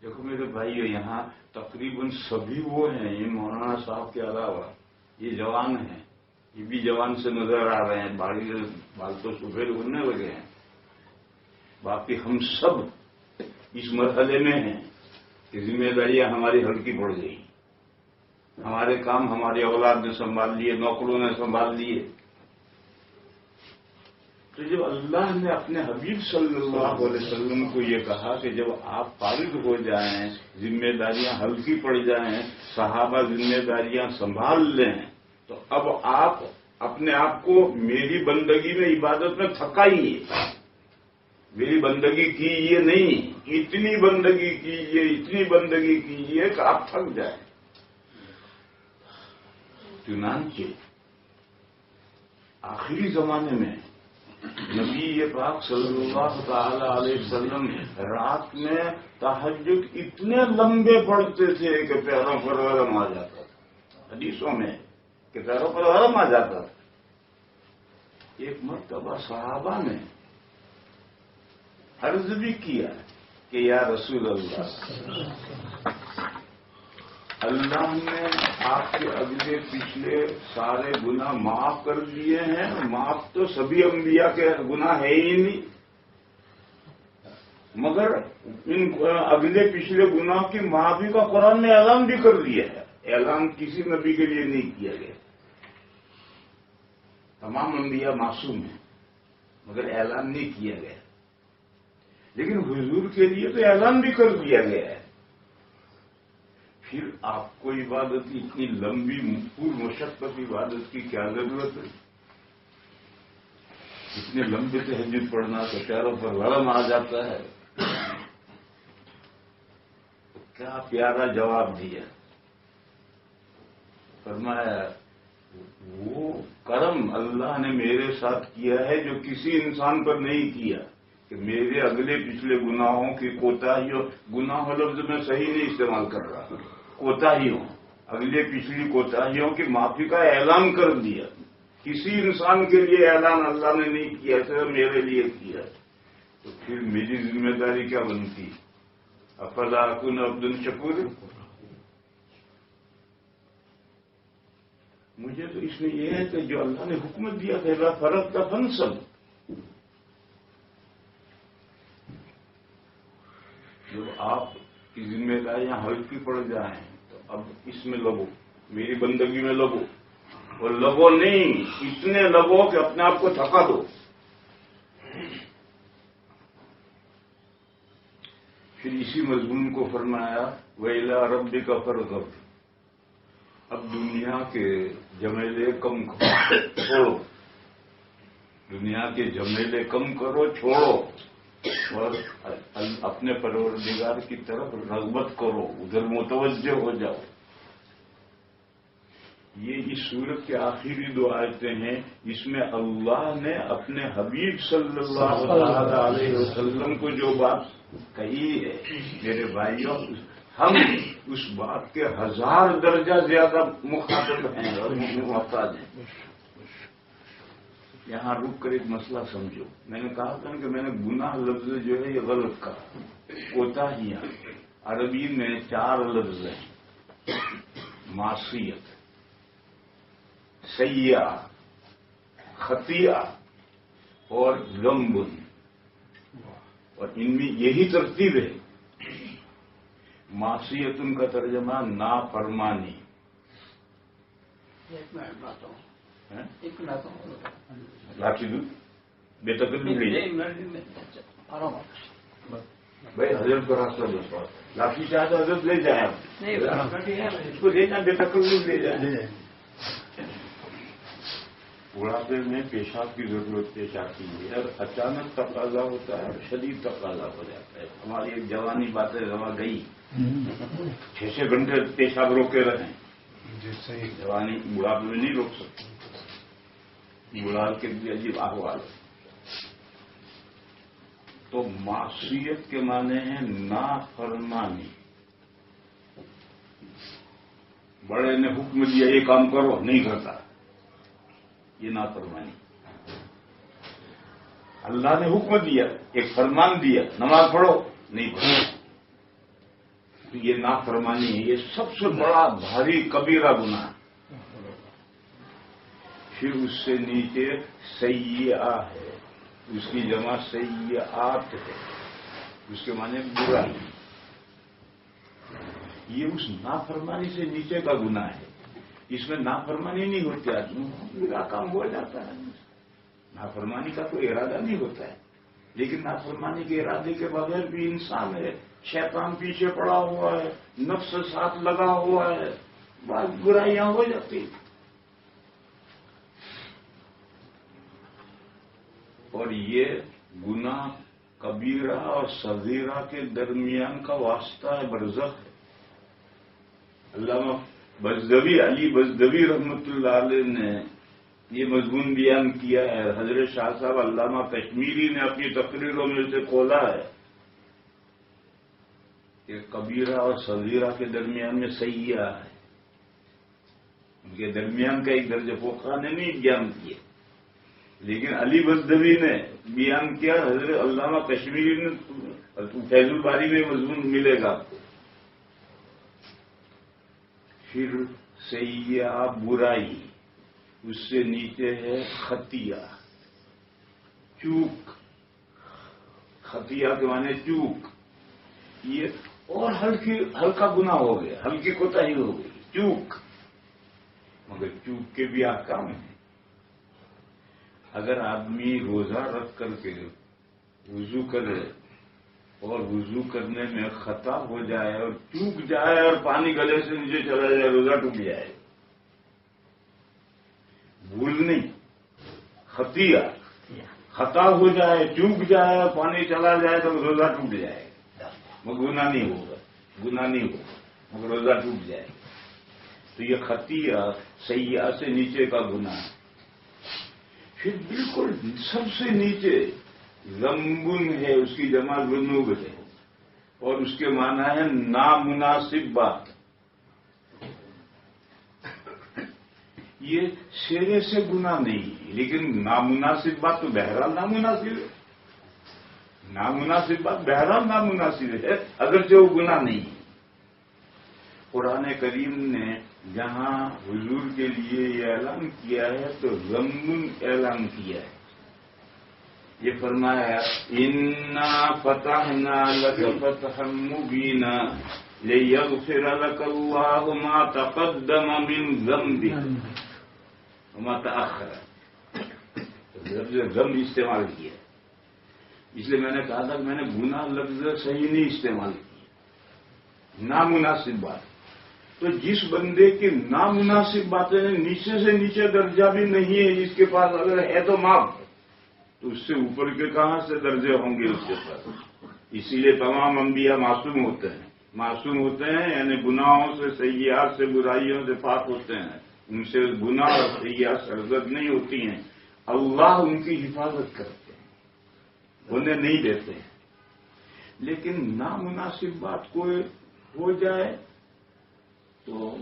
[SPEAKER 1] دیکھو میرے بھائیو، یہاں تقریباً سبھی وہ ہیں، یہ مولانا صاحب کے علاوہ یہ جوان ہیں، یہ بھی جوان سے نظر آ رہے ہیں، بال تو سفید ہونے لگے ہیں. باقی ہم سب اس مرحلے میں ہیں کہ ذمہ داریاں ہماری ہلکی پڑ گئی. ہمارے کام ہماری اولاد نے سنبھال لیے، نوکروں نے سنبھال لیے. تو جب اللہ نے اپنے حبیب صلی اللہ علیہ وسلم کو یہ کہا کہ جب آپ فارغ ہو جائیں، ذمہ داریاں ہلکی پڑ جائیں، صحابہ ذمہ داریاں سنبھال لیں، تو اب آپ اپنے آپ کو میری بندگی میں، عبادت میں تھکائیے. میری بندگی کیجیے نہیں، اتنی بندگی کیجیے، اتنی بندگی کیجیے کہ آپ تھک جائیں. چنانچہ آخری زمانے میں نبی پاک صلی اللہ تعالی علیہ وسلم رات میں تہجد اتنے لمبے پڑھتے تھے کہ پیروں پر ورم آ جاتا تھا. حدیثوں میں کہ پیروں پر ورم آ جاتا تھا. ایک مرتبہ صحابہ نے عرض بھی کیا کہ یا رسول اللہ نے آپ کے اگلے پچھلے سارے گناہ معاف کر دیے ہیں. معاف تو سبھی انبیاء کے گناہ ہے ہی نہیں، مگر ان اگلے پچھلے گناہ کی معافی کا قرآن نے اعلان بھی کر دیا ہے. اعلان کسی نبی کے لیے نہیں کیا گیا. تمام انبیاء معصوم ہیں مگر اعلان نہیں کیا گیا. لیکن حضور کے لیے تو اعلان بھی کر دیا گیا ہے. پھر آپ کو عبادت کی اتنی لمبی پور مشقت عبادت کی کیا ضرورت ہے؟ اتنے لمبے تہجد پڑھنا تو پیروں پر ورم آ جاتا ہے. کیا پیارا جواب دیا. فرمایا وہ کرم اللہ نے میرے ساتھ کیا ہے جو کسی انسان پر نہیں کیا، کہ میرے اگلے پچھلے گناہوں کی کوتاہیوں، گناہ لفظ میں صحیح نہیں استعمال کر رہا، کوتاہیوں، اگلے پچھلی کوتاہیوں کی معافی کا اعلان کر دیا. کسی انسان کے لیے اعلان اللہ نے نہیں کیا، صرف میرے لیے کیا. تو پھر میری ذمہ داری کیا بنتی؟ افلا اکون عبد شکور. مجھے تو اس میں یہ ہے کہ جو اللہ نے حکمت دیا تھا فرق کا فنصب، جب آپ کی ذمہ داریاں ہلکی پڑ جائیں تو اب اس میں لگو، میری بندگی میں لگو. اور لگو نہیں، اتنے لگو کہ اپنے آپ کو تھکا دو. پھر اسی مضمون کو فرمایا وَإِلَىٰ رَبِّكَ فَارْغَب. اب دنیا کے جھمیلے کم چھوڑو، دنیا کے جھمیلے کم کرو، چھوڑو، اور اپنے پروردگار کی طرف رغبت کرو، ادھر متوجہ ہو جاؤ. یہ اس سورت کے آخری 2 آیتیں ہیں، جس میں اللہ نے اپنے حبیب صلی اللہ علیہ وسلم کو جو بات کہی ہے، میرے بھائیوں، ہم اس بات کے 1000 درجہ زیادہ مخاطب ہیں اور محتاج ہیں۔ یہاں رک کر ایک مسئلہ سمجھو۔ میں نے کہا تھا کہ میں نے گناہ لفظ جو ہے یہ غلط کہا، کوتاہیاں۔ عربی میں 4 لفظ ہیں: معصیت، سیئہ، خطیہ اور ذنب، اور ان میں یہی ترتیب ہے۔ معصیت ان کا ترجمہ نافرمانی۔ لاٹھی دوں بے تکلف نہیں، بھائی حضرت کا راستہ دوسرا، لاٹھی چاہے تو حضرت لے جائیں، اس کو لے جائیں، بے تکلف لے جائیں۔ بڑھاپے میں پیشاب کی ضرورت پیش آتی ہے، اور اچانک تقاضا ہوتا ہے، شدید تقاضا ہو جاتا ہے۔ ہماری ایک جوانی باتیں روا گئی، 6 گھنٹے پیشاب روکے رہیں، جوانی بڑھاپے میں نہیں روک سکتی، بڑھاپے کے بھی عجیب احوال۔ تو معصیت کے معنی ہیں نافرمانی۔ بڑے نے حکم دیا یہ کام کرو، نہیں کرتا، یہ نافرمانی۔ اللہ نے حکم دیا، ایک فرمان دیا، نماز پڑھو، نہیں پڑھو، تو یہ نافرمانی ہے۔ یہ سب سے بڑا بھاری کبیرہ گناہ ہے۔ پھر اس سے نیچے سیئہ ہے، اس کی جمع سیئات ہے، اس کے معنی برائی۔ یہ اس نافرمانی سے نیچے کا گناہ ہے۔ اس میں نافرمانی نہیں ہوتی، آدمی برا کام ہو جاتا ہے، نافرمانی کا کوئی ارادہ نہیں ہوتا ہے، لیکن نافرمانی کے ارادے کے بغیر بھی انسان ہے، شیطان پیچھے پڑا ہوا ہے، نفس ساتھ لگا ہوا ہے، بعض برائیاں ہو جاتی ہیں۔ اور یہ گناہ کبیرہ اور صغیرہ کے درمیان کا واسطہ ہے، برزخ ہے۔ علامہ بزدوی، علی بزدوی رحمۃ اللہ علیہ نے یہ مضمون بیان کیا ہے۔ حضرت شاہ صاحب علامہ کشمیری نے اپنی تقریروں میں سے کھولا ہے کہ کبیرہ اور صغیرہ کے درمیان میں سیئہ ہے، ان کے درمیان کا ایک درجہ فقہا نے نہیں بیان کیا، لیکن علی بزدوی نے بیان کیا، حضرت علامہ کشمیری نے، فیض الباری میں مضمون ملے گا آپ کو۔ پھر سیئہ برائی، اس سے نیچے ہے خطیہ، چوک۔ خطیہ کے معنی چوک، یہ اور ہلکا گناہ ہو گیا، ہلکی کوتاہی ہو گئی، چوک۔ مگر چوک کے بھی احکام ہیں۔ اگر آدمی روزہ رکھ کر کے وضو کرے اور وضو کرنے میں خطا ہو جائے اور چوک جائے اور پانی گلے سے نیچے چلا جائے، روزہ ٹوٹ جائے۔ بھول نہیں، خطیہ، خطا ہو جائے، چوک جائے اور پانی چلا جائے تو روزہ ٹوٹ جائے، مگر گناہ نہیں ہوگا، گناہ نہیں ہوگا، مگر روزہ ٹوٹ جائے۔ تو یہ خطیہ سیئہ سے نیچے کا گناہ ہے۔ پھر بالکل سب سے نیچے ذنب ہے، اس کی جمع ذنوب ہے، اور اس کے معنی ہے نامناسب بات۔ یہ سرے سے گناہ نہیں ہے، لیکن نامناسب بات تو بہرحال نامناسب ہے، نامناسب بات بہرحال نامناسب ہے، اگرچہ وہ گناہ نہیں ہے۔ قرآن کریم نے جہاں حضور کے لیے یہ اعلان کیا ہے تو ذنب اعلان کیا ہے۔ یہ فرمایا اِنَّا فَتَحْنَا لَكَ فَتْحًا مُبِينًا لِيَغْفِرَ لَكَ اللَّهُ مَا تَقَدَّمَ مِنْ ذَنبِكَ وَمَا تَأَخَّرَ۔ ذنب استعمال کیا، اس لیے میں نے کہا تھا کہ میں نے گناہ لفظ صحیح نہیں استعمال کیا، نامناسب بات۔ تو جس بندے کی نامناسب باتیں نیچے سے نیچے درجہ بھی نہیں ہے، جس کے پاس اگر ہے تو معاف، تو اس سے اوپر کے کہاں سے درجے ہوں گے اس کے پاس؟ اسی لیے تمام انبیاء معصوم ہوتے ہیں، معصوم ہوتے ہیں یعنی گناہوں سے، سیئات سے، برائیوں سے پاک ہوتے ہیں، ان سے گناہ اور سیئات سرزد نہیں ہوتی ہیں، اللہ ان کی حفاظت کرتے ہیں، انہیں نہیں دیتے ہیں۔ لیکن نامناسب بات کوئی ہو جائے تو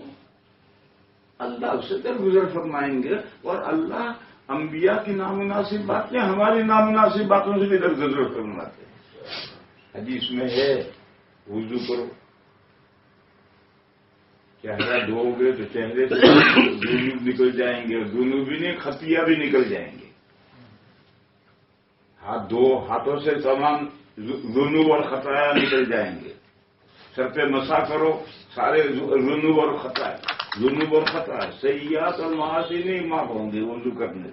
[SPEAKER 1] اللہ اس سے درگزر فرمائیں گے، اور اللہ انبیاء کی نامناسب باتیں ہماری نامناسب باتوں سے بھی درگزر فرماتے ہیں۔ حدیث میں ہے وضو کرو، چہرہ دھو گے تو چہرے سے جنوب نکل جائیں گے، اور جنوب بھی نہیں خطیہ بھی نکل جائیں گے۔ ہاتھ دو، ہاتھوں سے تمام جنوب اور خطایا نکل جائیں گے۔ سر پہ مسا کرو، سارے جنوب اور خطا، جنوب اور خطا، سیئات اور معاصی نہیں معاف ہوں گے وضو کرنے۔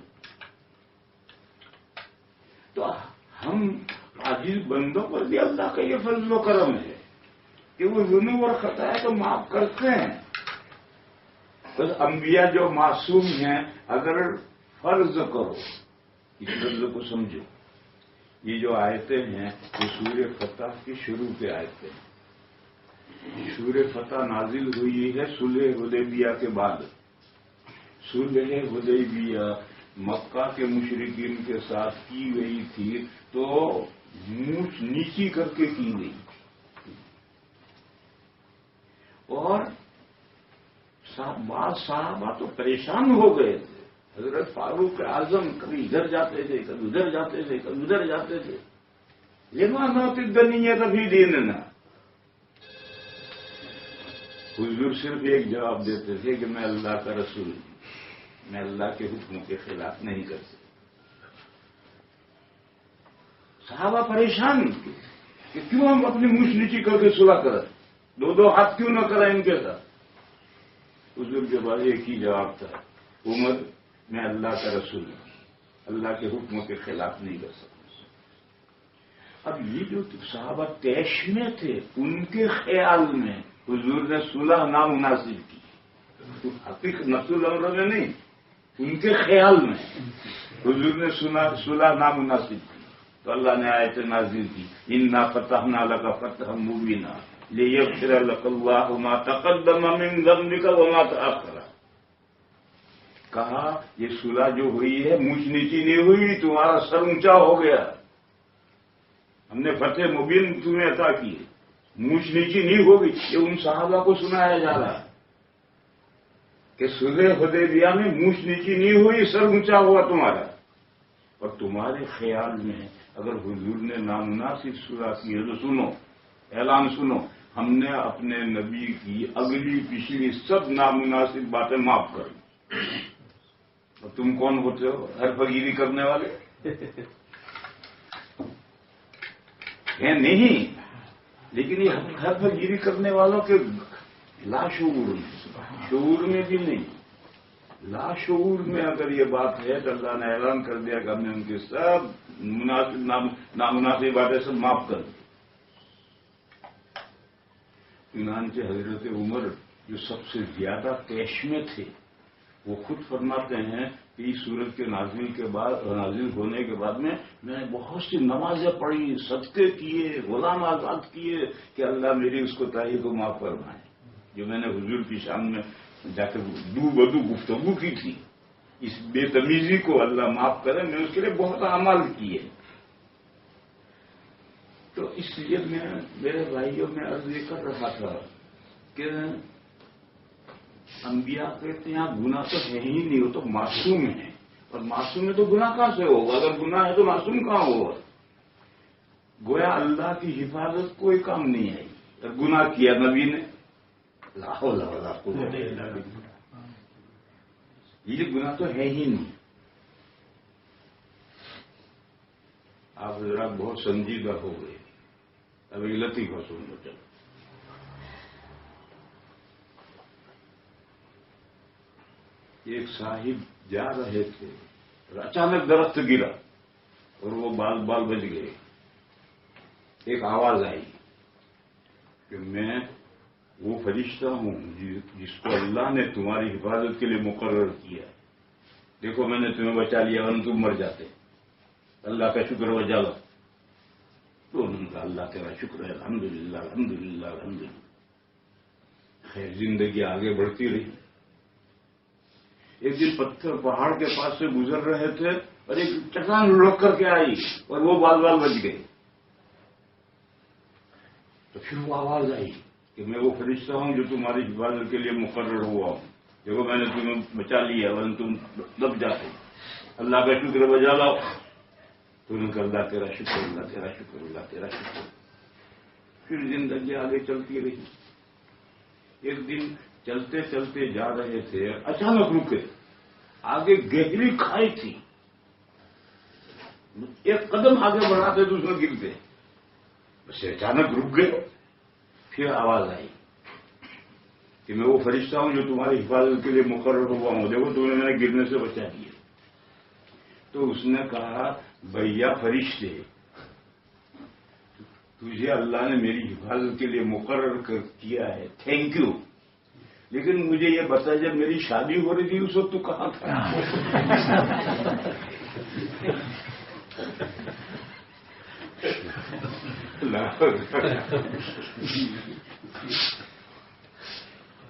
[SPEAKER 1] تو ہم عاجز بندوں پر بھی اللہ کا یہ فضل و کرم ہے کہ وہ جنوب اور خطا تو معاف کرتے ہیں۔ بس انبیاء جو معصوم ہیں، اگر فرض کرو، اس فرض کو سمجھو، یہ جو آیتیں ہیں یہ سورہ فتح کی شروع پہ آیتیں ہیں۔ سورہ فتح نازل ہوئی ہے صلح حدیبیہ کے بعد۔ صلح حدیبیہ مکہ کے مشرکین کے ساتھ کی گئی تھی، تو مونچھ نیچی کر کے کی گئی، اور بعض صحابہ تو پریشان ہو گئے تھے۔ حضرت فاروق اعظم کبھی ادھر جاتے تھے، کبھی ادھر جاتے تھے، کبھی ادھر جاتے تھے۔ لما نعتدنیت فی دیننا، حضور صرف ایک جواب دیتے تھے کہ میں اللہ کا رسول ہوں، میں اللہ کے حکم کے خلاف نہیں کر سکتا۔ صحابہ پریشان کہ کیوں ہم اپنی مونچھ نیچی کر کے صلح کریں، دو ہاتھ کیوں نہ کریں ان کے ساتھ۔ حضور کے بعد ایک ہی جواب تھا، عمر میں اللہ کا رسول ہوں، اللہ کے حکم کے خلاف نہیں کر سکتا۔ اب یہ جو صحابہ طیش میں تھے، ان کے خیال میں حضور نے صلح نامناسب کی، حقیقت نفس الامر میں نہیں، ان کے خیال میں حضور نے صلح نامناسب کی، تو اللہ نے آیت نازل کی، انا فتحنا لک فتحا مبینا لیغفر لک اللہ ما تقدم من ذنبک وما تأخر۔ کہا یہ صلح جو ہوئی ہے مونچھ نیچی نہیں ہوئی، تمہارا سر اونچا ہو گیا، ہم نے فتح مبین تمہیں عطا کی، مونچھ نیچی نہیں ہوگی۔ یہ ان صحابہ کو سنایا جا رہا ہے کہ صلح حدیبیہ میں مونچھ نیچی نہیں ہوئی، سر اونچا ہوا تمہارا، اور تمہارے خیال میں اگر حضور نے نامناسب صلح کی ہے تو سنو، اعلان سنو، ہم نے اپنے نبی کی اگلی پچھلی سب نامناسب باتیں معاف کر دی۔ اور تم کون ہوتے ہو ہر فقیری کرنے والے؟ ہیں نہیں، لیکن یہ ہر فقیری کرنے والوں کے لاشعور میں، شعور میں بھی نہیں، لاشعور میں اگر یہ بات ہے تو اللہ نے اعلان کر دیا کہ ہم نے ان کے سب نامناسب باتیں سب معاف کر دی۔ چنانچہ حضرت عمر جو سب سے زیادہ طیش میں تھے، وہ خود فرماتے ہیں کہ اس سورت کے نازل ہونے کے بعد میں نے بہت سی نمازیں پڑھی، صدقے کیے، غلام آزاد کیے کہ اللہ میری اس کوتاہی کو معاف فرمائے، جو میں نے حضور کی شان میں جا کے دو بدو گفتگو کی تھی، اس بے تمیزی کو اللہ معاف کرے، میں اس کے لیے بہت اعمال کیے۔ تو اس لیے میں میرے بھائیوں میں عرض یہ کر رہا تھا کہ انبیاء کہتے ہیں گناہ تو ہے ہی نہیں، وہ تو معصوم ہیں، اور معصوم ہے تو گناہ کہاں سے ہوگا؟ اگر گناہ ہے تو معصوم کہاں ہوگا؟ گویا اللہ کی حفاظت کوئی کام نہیں آئی، اور گناہ کیا نبی نے، لا حول ولا قوت الا باللہ، یہ گناہ تو ہے ہی نہیں۔ آپ حضرات بہت سنجیدہ ہو گئے، اب یہ لطیفہ سن لو۔ چلو، ایک صاحب جا رہے تھے اور اچانک درخت گرا اور وہ بال بچ گئے۔ ایک آواز آئی کہ میں وہ فرشتہ ہوں جس کو اللہ نے تمہاری حفاظت کے لیے مقرر کیا، دیکھو میں نے تمہیں بچا لیا ورنہ تم مر جاتے، اللہ کا شکر و جالا۔ تو انہوں نے کہا اللہ تیرا شکر ہے، الحمدللہ الحمدللہ الحمدللہ۔ خیر زندگی آگے بڑھتی رہی۔ ایک دن پتھر پہاڑ کے پاس سے گزر رہے تھے اور ایک چٹان لڑک کر کے آئی اور وہ بال بال بچ گئے. تو پھر وہ آواز آئی کہ میں وہ فرشتہ ہوں جو تمہاری حفاظت کے لیے مقرر ہوا ہوں. دیکھو میں نے تمہیں بچا لیا ورنہ تم دب جاتے. اللہ کا شکر بجا لاؤ. تو نے کہا اللہ تیرا شکر، اللہ تیرا شکر، اللہ تیرا شکر. پھر زندگی آگے چلتی رہی. ایک دن چلتے چلتے جا رہے تھے، اچانک رکے. آگے گہری کھائی تھی، ایک قدم آگے بڑھاتے تو اس میں گرتے. بس اچانک رک گئے. پھر آواز آئی کہ میں وہ فرشتہ ہوں جو تمہاری حفاظت کے لیے مقرر ہوا ہوں. دیکھو تم نے میں گرنے سے بچا دیا. تو اس نے کہا بھیا فرشتے، تجھے اللہ نے میری حفاظت کے لیے مقرر کیا ہے، تھینک یو. لیکن مجھے یہ بتا جب میری شادی ہو رہی تھی اس وقت تو کہاں تھا؟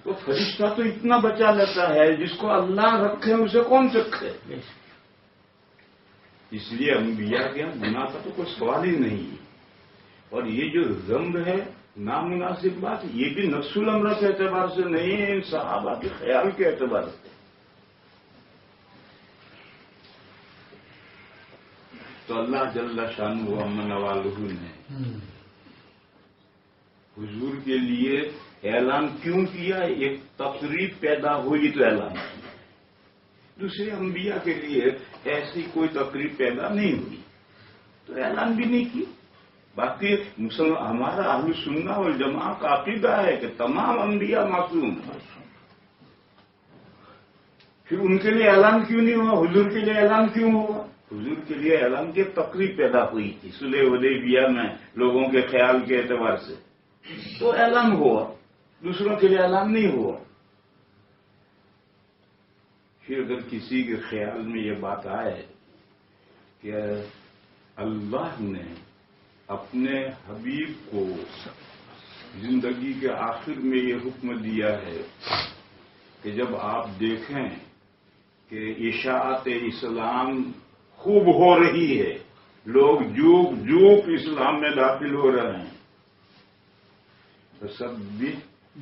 [SPEAKER 1] تو فرشتہ تو اتنا بچا لیتا ہے، جس کو اللہ رکھے اسے کون رکھے؟ اس لیے انبیاء کے گناہ کا تو کوئی سوال ہی نہیں ہے. اور یہ جو ذنب ہے نامناسب بات، یہ بھی نفس الامر کے اعتبار سے نہیں ہے، ان صحابہ کے خیال کے اعتبار سے. تو اللہ جل شانہ و امن والہ نے حضور کے لیے اعلان کیوں کیا؟ ایک تقریب پیدا ہوئی تو اعلان کیا. دوسرے انبیاء کے لیے ایسی کوئی تقریب پیدا نہیں ہوئی تو اعلان بھی نہیں کی. باقی ہمارا اہل سنہ والجماع کا عقیدہ ہے کہ تمام انبیاء معصوم ہیں. پھر ان کے لیے اعلان کیوں نہیں ہوا؟ حضور کے لیے اعلان کیوں ہوا؟ حضور کے لیے اعلان کی تقریب پیدا ہوئی تھی صلح حدیبیہ میں لوگوں کے خیال کے اعتبار سے، تو اعلان ہوا. دوسروں کے لیے اعلان نہیں ہوا. پھر اگر کسی کے خیال میں یہ بات آئے کہ اللہ نے اپنے حبیب کو زندگی کے آخر میں یہ حکم دیا ہے کہ جب آپ دیکھیں کہ اشاعت اسلام خوب ہو رہی ہے، لوگ جوک جوک اسلام میں داخل ہو رہے ہیں، فسبح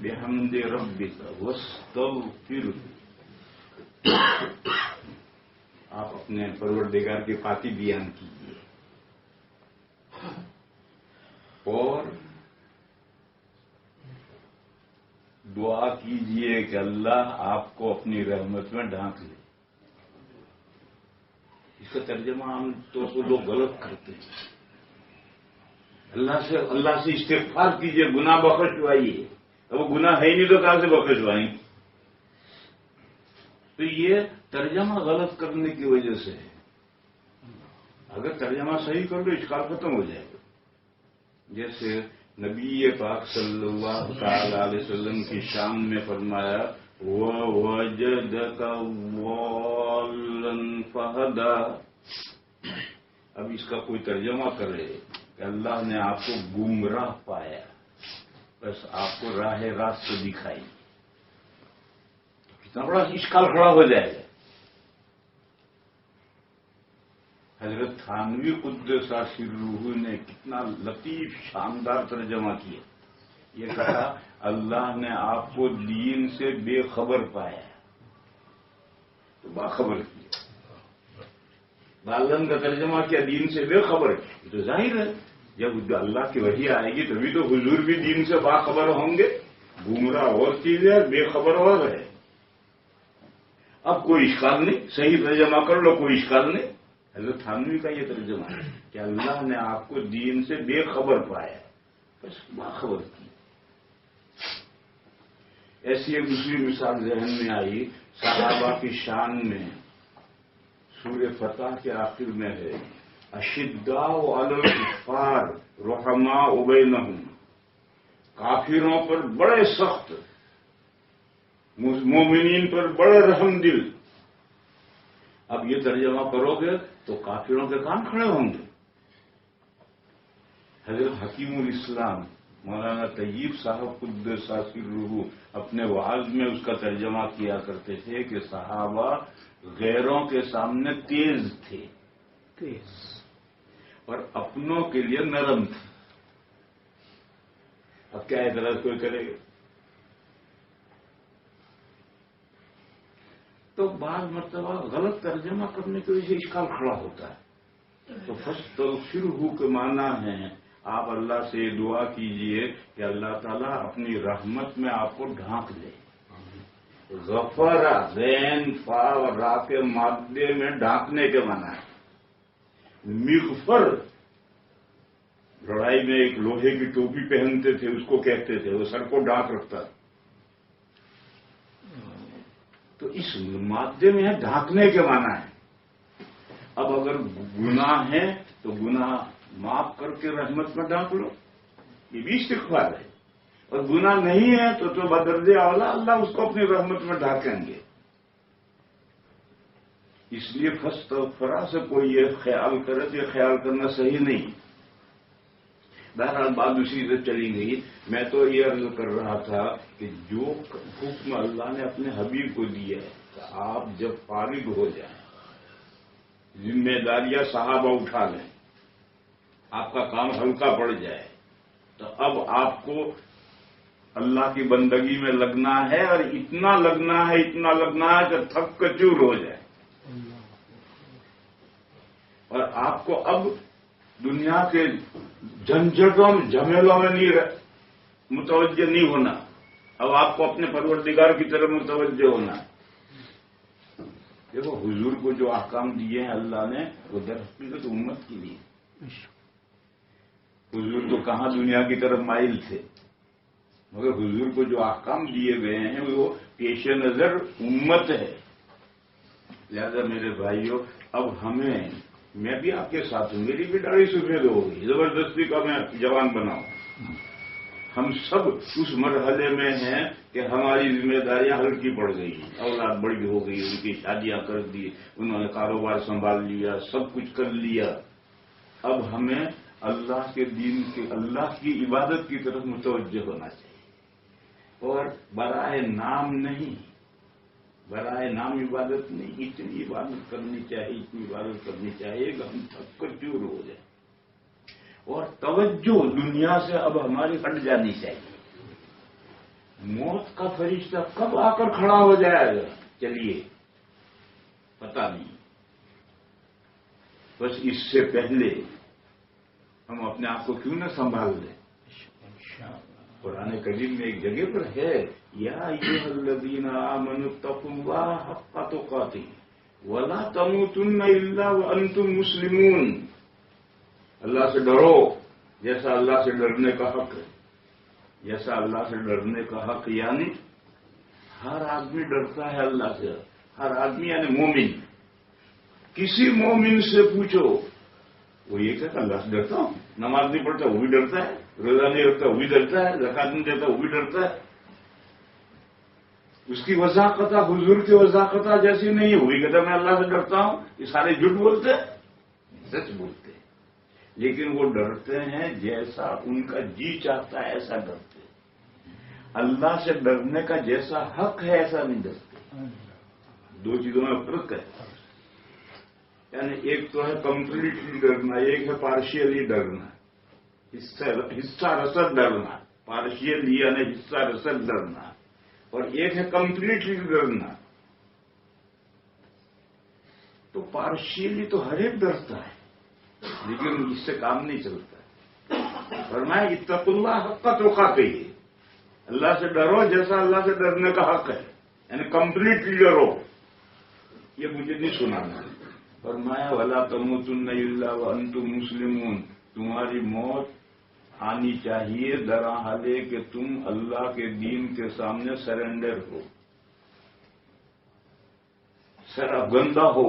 [SPEAKER 1] بحمد ربک واستغفرہ، آپ اپنے پروردگار کی پاکی بیان کیجیے اور دعا کیجیے کہ اللہ آپ کو اپنی رحمت میں ڈھانک لے. اس کا ترجمہ عام طور سے لوگ غلط کرتے ہیں. اللہ سے استغفار کیجیے، گناہ بخشوائیے. اب وہ گناہ ہے ہی نہیں تو کہاں سے بخشوائیں؟ تو یہ ترجمہ غلط کرنے کی وجہ سے ہے. اگر ترجمہ صحیح کر لو اشکال ختم ہو جائے گا. جیسے نبی پاک صلی اللہ تعالی علیہ وسلم کی شان میں فرمایا وَوَجَدَكَ ضَالًّا فَهَدَىٰ. اب اس کا کوئی ترجمہ کرے کہ اللہ نے آپ کو گمراہ پایا، بس آپ کو راہ راست دکھائی، کتنا بڑا اشکال کھڑا ہو جائے گا. حضرت تھانوی قدس سرہ نے کتنا لطیف شاندار ترجمہ کیا. یہ کہا اللہ نے آپ کو دین سے بے خبر پایا تو باخبر کیا. بالغ کا ترجمہ کیا دین سے بے خبر. یہ تو ظاہر ہے جب اللہ کی وحی آئے گی تبھی تو حضور بھی دین سے باخبر ہوں گے. گمراہ اور چیز ہے، بے خبر اور ہے. اب کوئی اشکال نہیں، صحیح ترجمہ کر لو، کوئی اشکال نہیں. حضرت تھانوی کا یہ ترجمہ ہے کہ اللہ نے آپ کو دین سے بے خبر پایا، بس باخبر کی. ایسی ایک دوسری مثال ذہن میں آئی صحابہ کی شان میں. سورہ فتح کے آخر میں ہے اشداء علی الکفار رحماء بینہم، کافروں پر بڑے سخت، مومنین پر بڑے رحم دل. اب یہ ترجمہ کرو گے تو کافروں کے کان کھڑے ہوں گے. حضرت حکیم الاسلام مولانا طیب صاحب قدس سرہ اپنے وعظ میں اس کا ترجمہ کیا کرتے تھے کہ صحابہ غیروں کے سامنے تیز تھے، تیز، اور اپنوں کے لیے نرم تھے۔ اب کیا اعتراض کوئی کرے گا؟ تو بعض مرتبہ غلط ترجمہ کرنے کی وجہ سے اشکال کھڑا ہوتا ہے۔ تو فاستغفرہ کے معنی ہے آپ اللہ سے یہ دعا کیجئے کہ اللہ تعالیٰ اپنی رحمت میں آپ کو ڈھانک دے۔ غفر غین فا اور را کے مادے میں ڈھانکنے کے معنی ہے۔ مغفر لڑائی میں ایک لوہے کی ٹوپی پہنتے تھے، اس کو کہتے تھے، وہ سر کو ڈھانک رکھتا تھا۔ تو اس مادے میں ہے ڈھانکنے کے معنی ہے۔ اب اگر گناہ ہے تو گناہ معاف کر کے رحمت میں ڈھانک لو، یہ بھی استغفار ہے۔ اور گناہ نہیں ہے تو بدرجہ اولا اللہ اس کو اپنی رحمت میں ڈھانکیں گے۔ اس لیے فاستغفرہ سے کوئی یہ خیال کرے تو یہ خیال کرنا صحیح نہیں۔ بہرحال بات اسی سے چلی گئی۔ میں تو یہ عرض کر رہا تھا کہ جو حکم اللہ نے اپنے حبیب کو دیا ہے کہ آپ جب فارغ ہو جائیں، ذمہ داریاں صحابہ اٹھا لیں، آپ کا کام ہلکا پڑ جائے، تو اب آپ کو اللہ کی بندگی میں لگنا ہے، اور اتنا لگنا ہے کہ تھک کر چور ہو جائے۔ اور آپ کو اب دنیا کے جھنجھٹوں جھمیلوں میں متوجہ نہیں ہونا، اب آپ کو اپنے پروردگار کی طرف متوجہ ہونا ہے۔ دیکھو حضور کو جو احکام دیے ہیں اللہ نے، وہ در حقیقت امت کے لیے۔ حضور تو کہاں دنیا کی طرف مائل تھے، مگر حضور کو جو احکام دیے گئے ہیں وہ پیش نظر امت ہے۔ لہذا میرے بھائیوں، اب ہمیں، میں بھی آپ کے ساتھ ہوں، میری بھی داڑھی سفید ہو گئی، زبردستی کا میں جوان بناؤں۔ ہم سب اس مرحلے میں ہیں کہ ہماری ذمہ داریاں ہلکی پڑ گئی، اولاد بڑی ہو گئی، ان کی شادیاں کر دی، انہوں نے کاروبار سنبھال لیا، سب کچھ کر لیا۔ اب ہمیں اللہ کے دین کے، اللہ کی عبادت کی طرف متوجہ ہونا چاہیے، اور برائے نام نہیں، برائے نام عبادت نہیں، اتنی عبادت کرنی چاہیے، اتنی عبادت کرنی چاہیے کہ ہم تھک کر چور ہو جائیں، اور توجہ دنیا سے اب ہماری ہٹ جانی چاہیے۔ موت کا فرشتہ کب آ کر کھڑا ہو جائے گا چلیے پتہ نہیں، بس اس سے پہلے ہم اپنے آپ کو کیوں نہ سنبھال لیں۔ قرآن کریم میں ایک جگہ پر ہے، یا ایھا الذین آمنوا اتقوا اللہ حق تقاتہ ولا تموتن الا وانتم مسلمون۔ اللہ سے ڈرو جیسا اللہ سے ڈرنے کا حق ہے، جیسا اللہ سے ڈرنے کا حق، یعنی ہر آدمی ڈرتا ہے اللہ سے، ہر آدمی یعنی مومن۔ کسی مومن سے پوچھو، وہ یہ کہتا اللہ سے ڈرتا ہوں، نماز نہیں پڑھتا وہ بھی ڈرتا ہے، روزہ نہیں رکھتا وہ بھی ڈرتا ہے، زکات نہیں دیتا وہ بھی ڈرتا ہے۔ اس کی وضاحت حضور کی وضاحت جیسی نہیں ہوئی، کہتا میں اللہ سے ڈرتا ہوں۔ یہ سارے جھوٹ بولتے ہیں، سچ بولتے ہیں، لیکن وہ ڈرتے ہیں جیسا ان کا جی چاہتا ہے ایسا ڈرتے ہیں۔ اللہ سے ڈرنے کا جیسا حق ہے ایسا نہیں ڈرتے۔ دو چیزوں میں فرق ہے، یعنی ایک تو ہے کمپلیٹلی ڈرنا، ایک ہے پارشیلی ڈرنا، حصہ رسد ڈرنا، پارشیلی یعنی حصہ رسد ڈرنا، اور ایک ہے کمپلیٹلی ڈرنا۔ تو پارشیلی تو ہر ایک ڈرتا ہے، لیکن اس سے کام نہیں چلتا۔ فرمایا اتقوا اللہ حق تقاتہ، اللہ سے ڈرو جیسا اللہ سے ڈرنے کا حق ہے، یعنی کمپلیٹلی ڈرو۔ یہ مجھے نہیں سنانا۔ فرمایا ولا تموتن الا وانتم مسلمون، تمہاری موت آنی چاہیے درا حالے کہ تم اللہ کے دین کے سامنے سرنڈر ہو، سرافگندہ ہو۔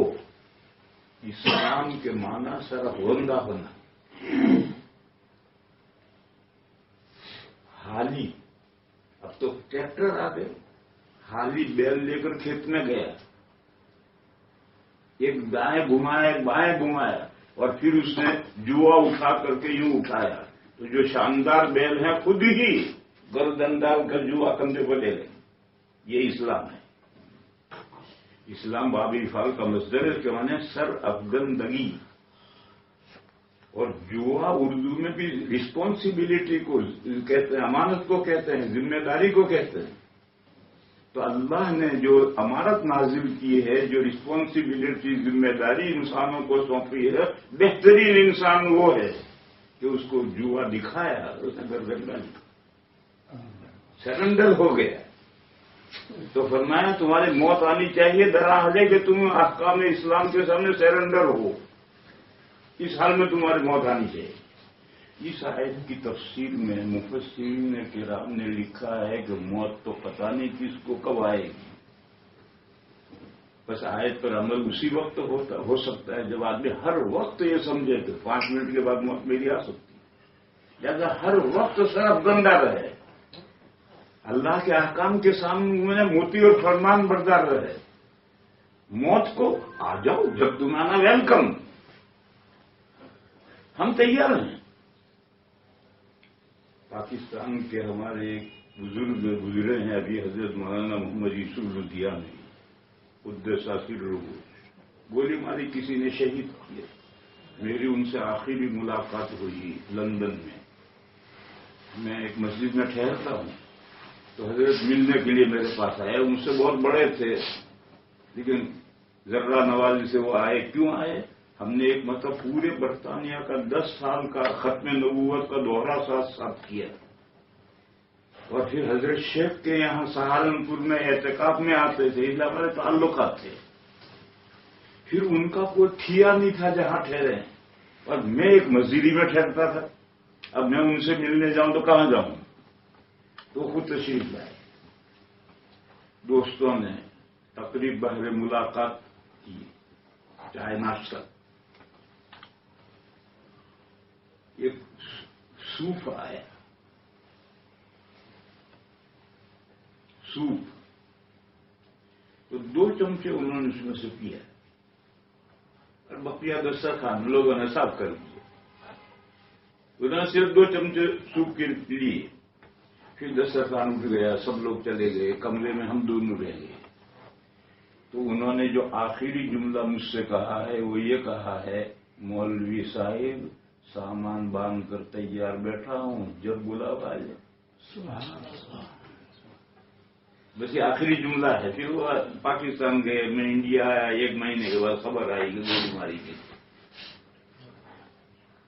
[SPEAKER 1] اسلام کے معنی سرافگندہ ہونا۔ حالی، اب تو ٹریکٹر آ گئے، حالی بیل لے کر کھیت میں گیا، ایک دائیں گھمایا ایک بائیں گھمایا، اور پھر اس نے جوا اٹھا کر کے یوں اٹھایا، تو جو شاندار بیل ہیں خود ہی گردن ڈال کر جوا کندھے کو لے لیں. یہ اسلام ہے. اسلام باب افعال کا مصدر ہے کہ معنی سر افگندگی. اور جوا اردو میں بھی رسپانسبلٹی کو کہتے ہیں، امانت کو کہتے ہیں، ذمہ داری کو کہتے ہیں. تو اللہ نے جو امانت نازل کی ہے، جو رسپانسبلٹی ذمہ داری انسانوں کو سونپی ہے، بہترین انسان وہ ہے کہ اس کو جوا دکھایا، اس نے گردن ڈالی، سرنڈر ہو گیا. تو فرمایا تمہاری موت آنی چاہیے درحالے کہ تم احکام اسلام کے سامنے سرنڈر ہو. اس حال میں تمہاری موت آنی چاہیے. اس آیت کی تفسیر میں مفسرین کرام نے لکھا ہے کہ موت تو پتہ نہیں کس کو کب آئے گی، بس آیت پر عمل اسی وقت ہو سکتا ہے جب آدمی ہر وقت یہ سمجھے کہ 5 منٹ کے بعد موت میری آ سکتی ہے. لہذا ہر وقت سرف گندہ رہے، اللہ کے احکام کے سامنے موتی اور فرمان بردار رہے. موت کو آ جاؤ جب تم آنا، ویلکم، ہم تیار ہیں. پاکستان کے ہمارے ایک بزرگ گزرے ہیں ابھی، حضرت مولانا محمد یوسف لدھیانوی قدس سر، گولی ماری کسی نے شہید کیا. میری ان سے آخری ملاقات ہوئی لندن میں. میں ایک مسجد میں ٹھہرتا ہوں تو حضرت ملنے کے لیے میرے پاس آئے. ان سے بہت بڑے تھے لیکن ذرہ نوازی سے وہ آئے. کیوں آئے؟ ہم نے ایک مطلب پورے برطانیہ کا 10 سال کا ختم نبوت کا دورہ ساتھ کیا، اور پھر حضرت شیخ کے یہاں سہارنپور میں اعتکاف میں آتے تھے، اس لیے ہمارے تعلقات تھے. پھر ان کا کوئی ٹھیا نہیں تھا جہاں ٹھہرے، اور میں ایک مسجد میں ٹھہرتا تھا. اب میں ان سے ملنے جاؤں تو کہاں جاؤں؟ تو خود تشریف لائے. دوستوں نے تقریب بہر ملاقات کی، چائے ناشتہ. ایک سوپ آیا، سوپ تو 2 چمچے انہوں نے اس میں سے پیا، اور بقیہ دسترخوان لوگوں نے صاف کر دیا. انہوں نے صرف 2 چمچے سوپ کے لیے. پھر دسترخوان اٹھ گیا، سب لوگ چلے گئے، کمرے میں ہم دونوں رہ گئے. تو انہوں نے جو آخری جملہ مجھ سے کہا ہے وہ یہ کہا ہے، مولوی صاحب سامان باندھ کر تیار بیٹھا ہوں، جب بلاوا آ جائے. بس یہ آخری جملہ ہے. پھر وہ پاکستان گئے، میں انڈیا آیا، 1 مہینے کے بعد خبر آئی کہ گولی ماری گئی.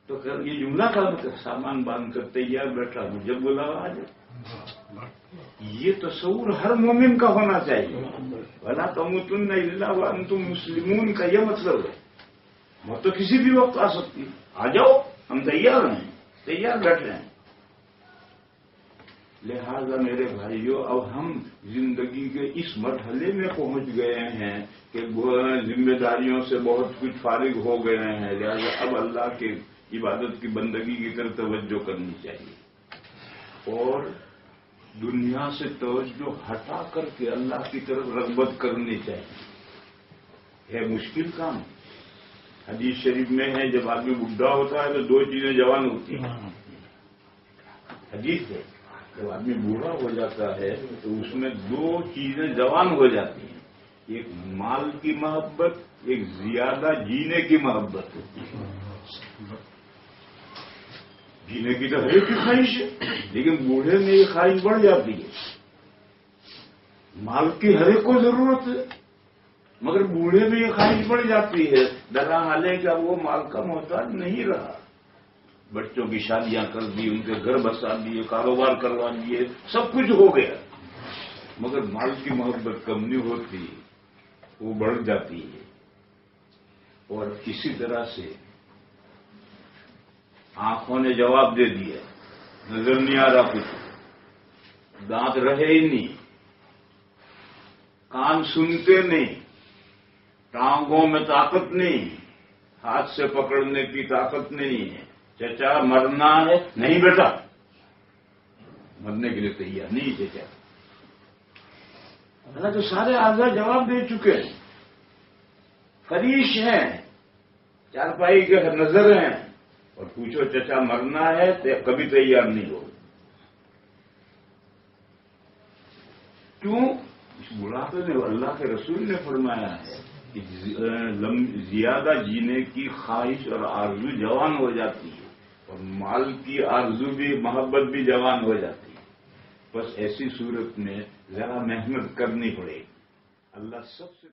[SPEAKER 1] تو یہ جملہ کا سامان باندھ کر تیار بیٹھا ہوں، جب بلاوا آ جائے. یہ تصور ہر مومن کا ہونا چاہیے. وَلَا تَمُوتُنَّ إِلَّا وَأَنْتُمْ مُسْلِمُونَ کا یہ مطلب ہے. موت تو کسی بھی وقت آ سکتی ہے. آ جاؤ، ہم تیار ہیں، تیار بیٹھے ہیں. لہذا میرے بھائیوں، اب ہم زندگی کے اس مرحلے میں پہنچ گئے ہیں کہ ذمہ داریوں سے بہت کچھ فارغ ہو گئے ہیں. لہذا اب اللہ کی عبادت کی بندگی کی طرف توجہ کرنی چاہیے، اور دنیا سے توجہ ہٹا کر کے اللہ کی طرف رغبت کرنی چاہیے. ہے مشکل کام. حدیث شریف میں ہے جب آدمی بڈھا ہوتا ہے تو 2 چیزیں جوان ہوتی ہیں. حدیث ہے جب آدمی بوڑھا ہو جاتا ہے تو اس میں 2 چیزیں جوان ہو جاتی ہیں. ایک مال کی محبت، ایک زیادہ جینے کی محبت. جینے کی تو ہر ایک کی خواہش ہے، لیکن بوڑھے میں یہ خواہش بڑھ جاتی ہے. مال کی ہر ایک کو ضرورت ہے، مگر بوڑھے میں یہ خواہش بڑھ جاتی ہے. درحالے کا وہ مال کا محتاج نہیں رہا. بچوں کی شادیاں کر دی، ان کے گھر بسا دیے، کاروبار کروا دیے، سب کچھ ہو گیا، مگر مال کی محبت کم نہیں ہوتی، وہ بڑھ جاتی ہے. اور اسی طرح سے آنکھوں نے جواب دے دیا، نظر نہیں آ رہا کچھ، دانت رہے ہی نہیں، کان سنتے نہیں، ٹانگوں میں طاقت نہیں، ہاتھ سے پکڑنے کی طاقت نہیں ہے. چچا مرنا ہے؟ نہیں بیٹا، مرنے کے لیے تیار نہیں چچا. اللہ تو سارے اعضاء جواب دے چکے ہیں، فریش ہیں، چارپائی کے نظر ہیں، اور پوچھو چچا مرنا ہے تو کبھی تیار نہیں ہو. کیوں؟ اس بڑھاپے میں اللہ کے رسول نے فرمایا ہے کہ زیادہ جینے کی خواہش اور آرزو جوان ہو جاتی ہے، اور مال کی آرزو بھی، محبت بھی جوان ہو جاتی ہے. بس ایسی صورت میں ذرا محنت کرنی پڑے گی. اللہ سب سے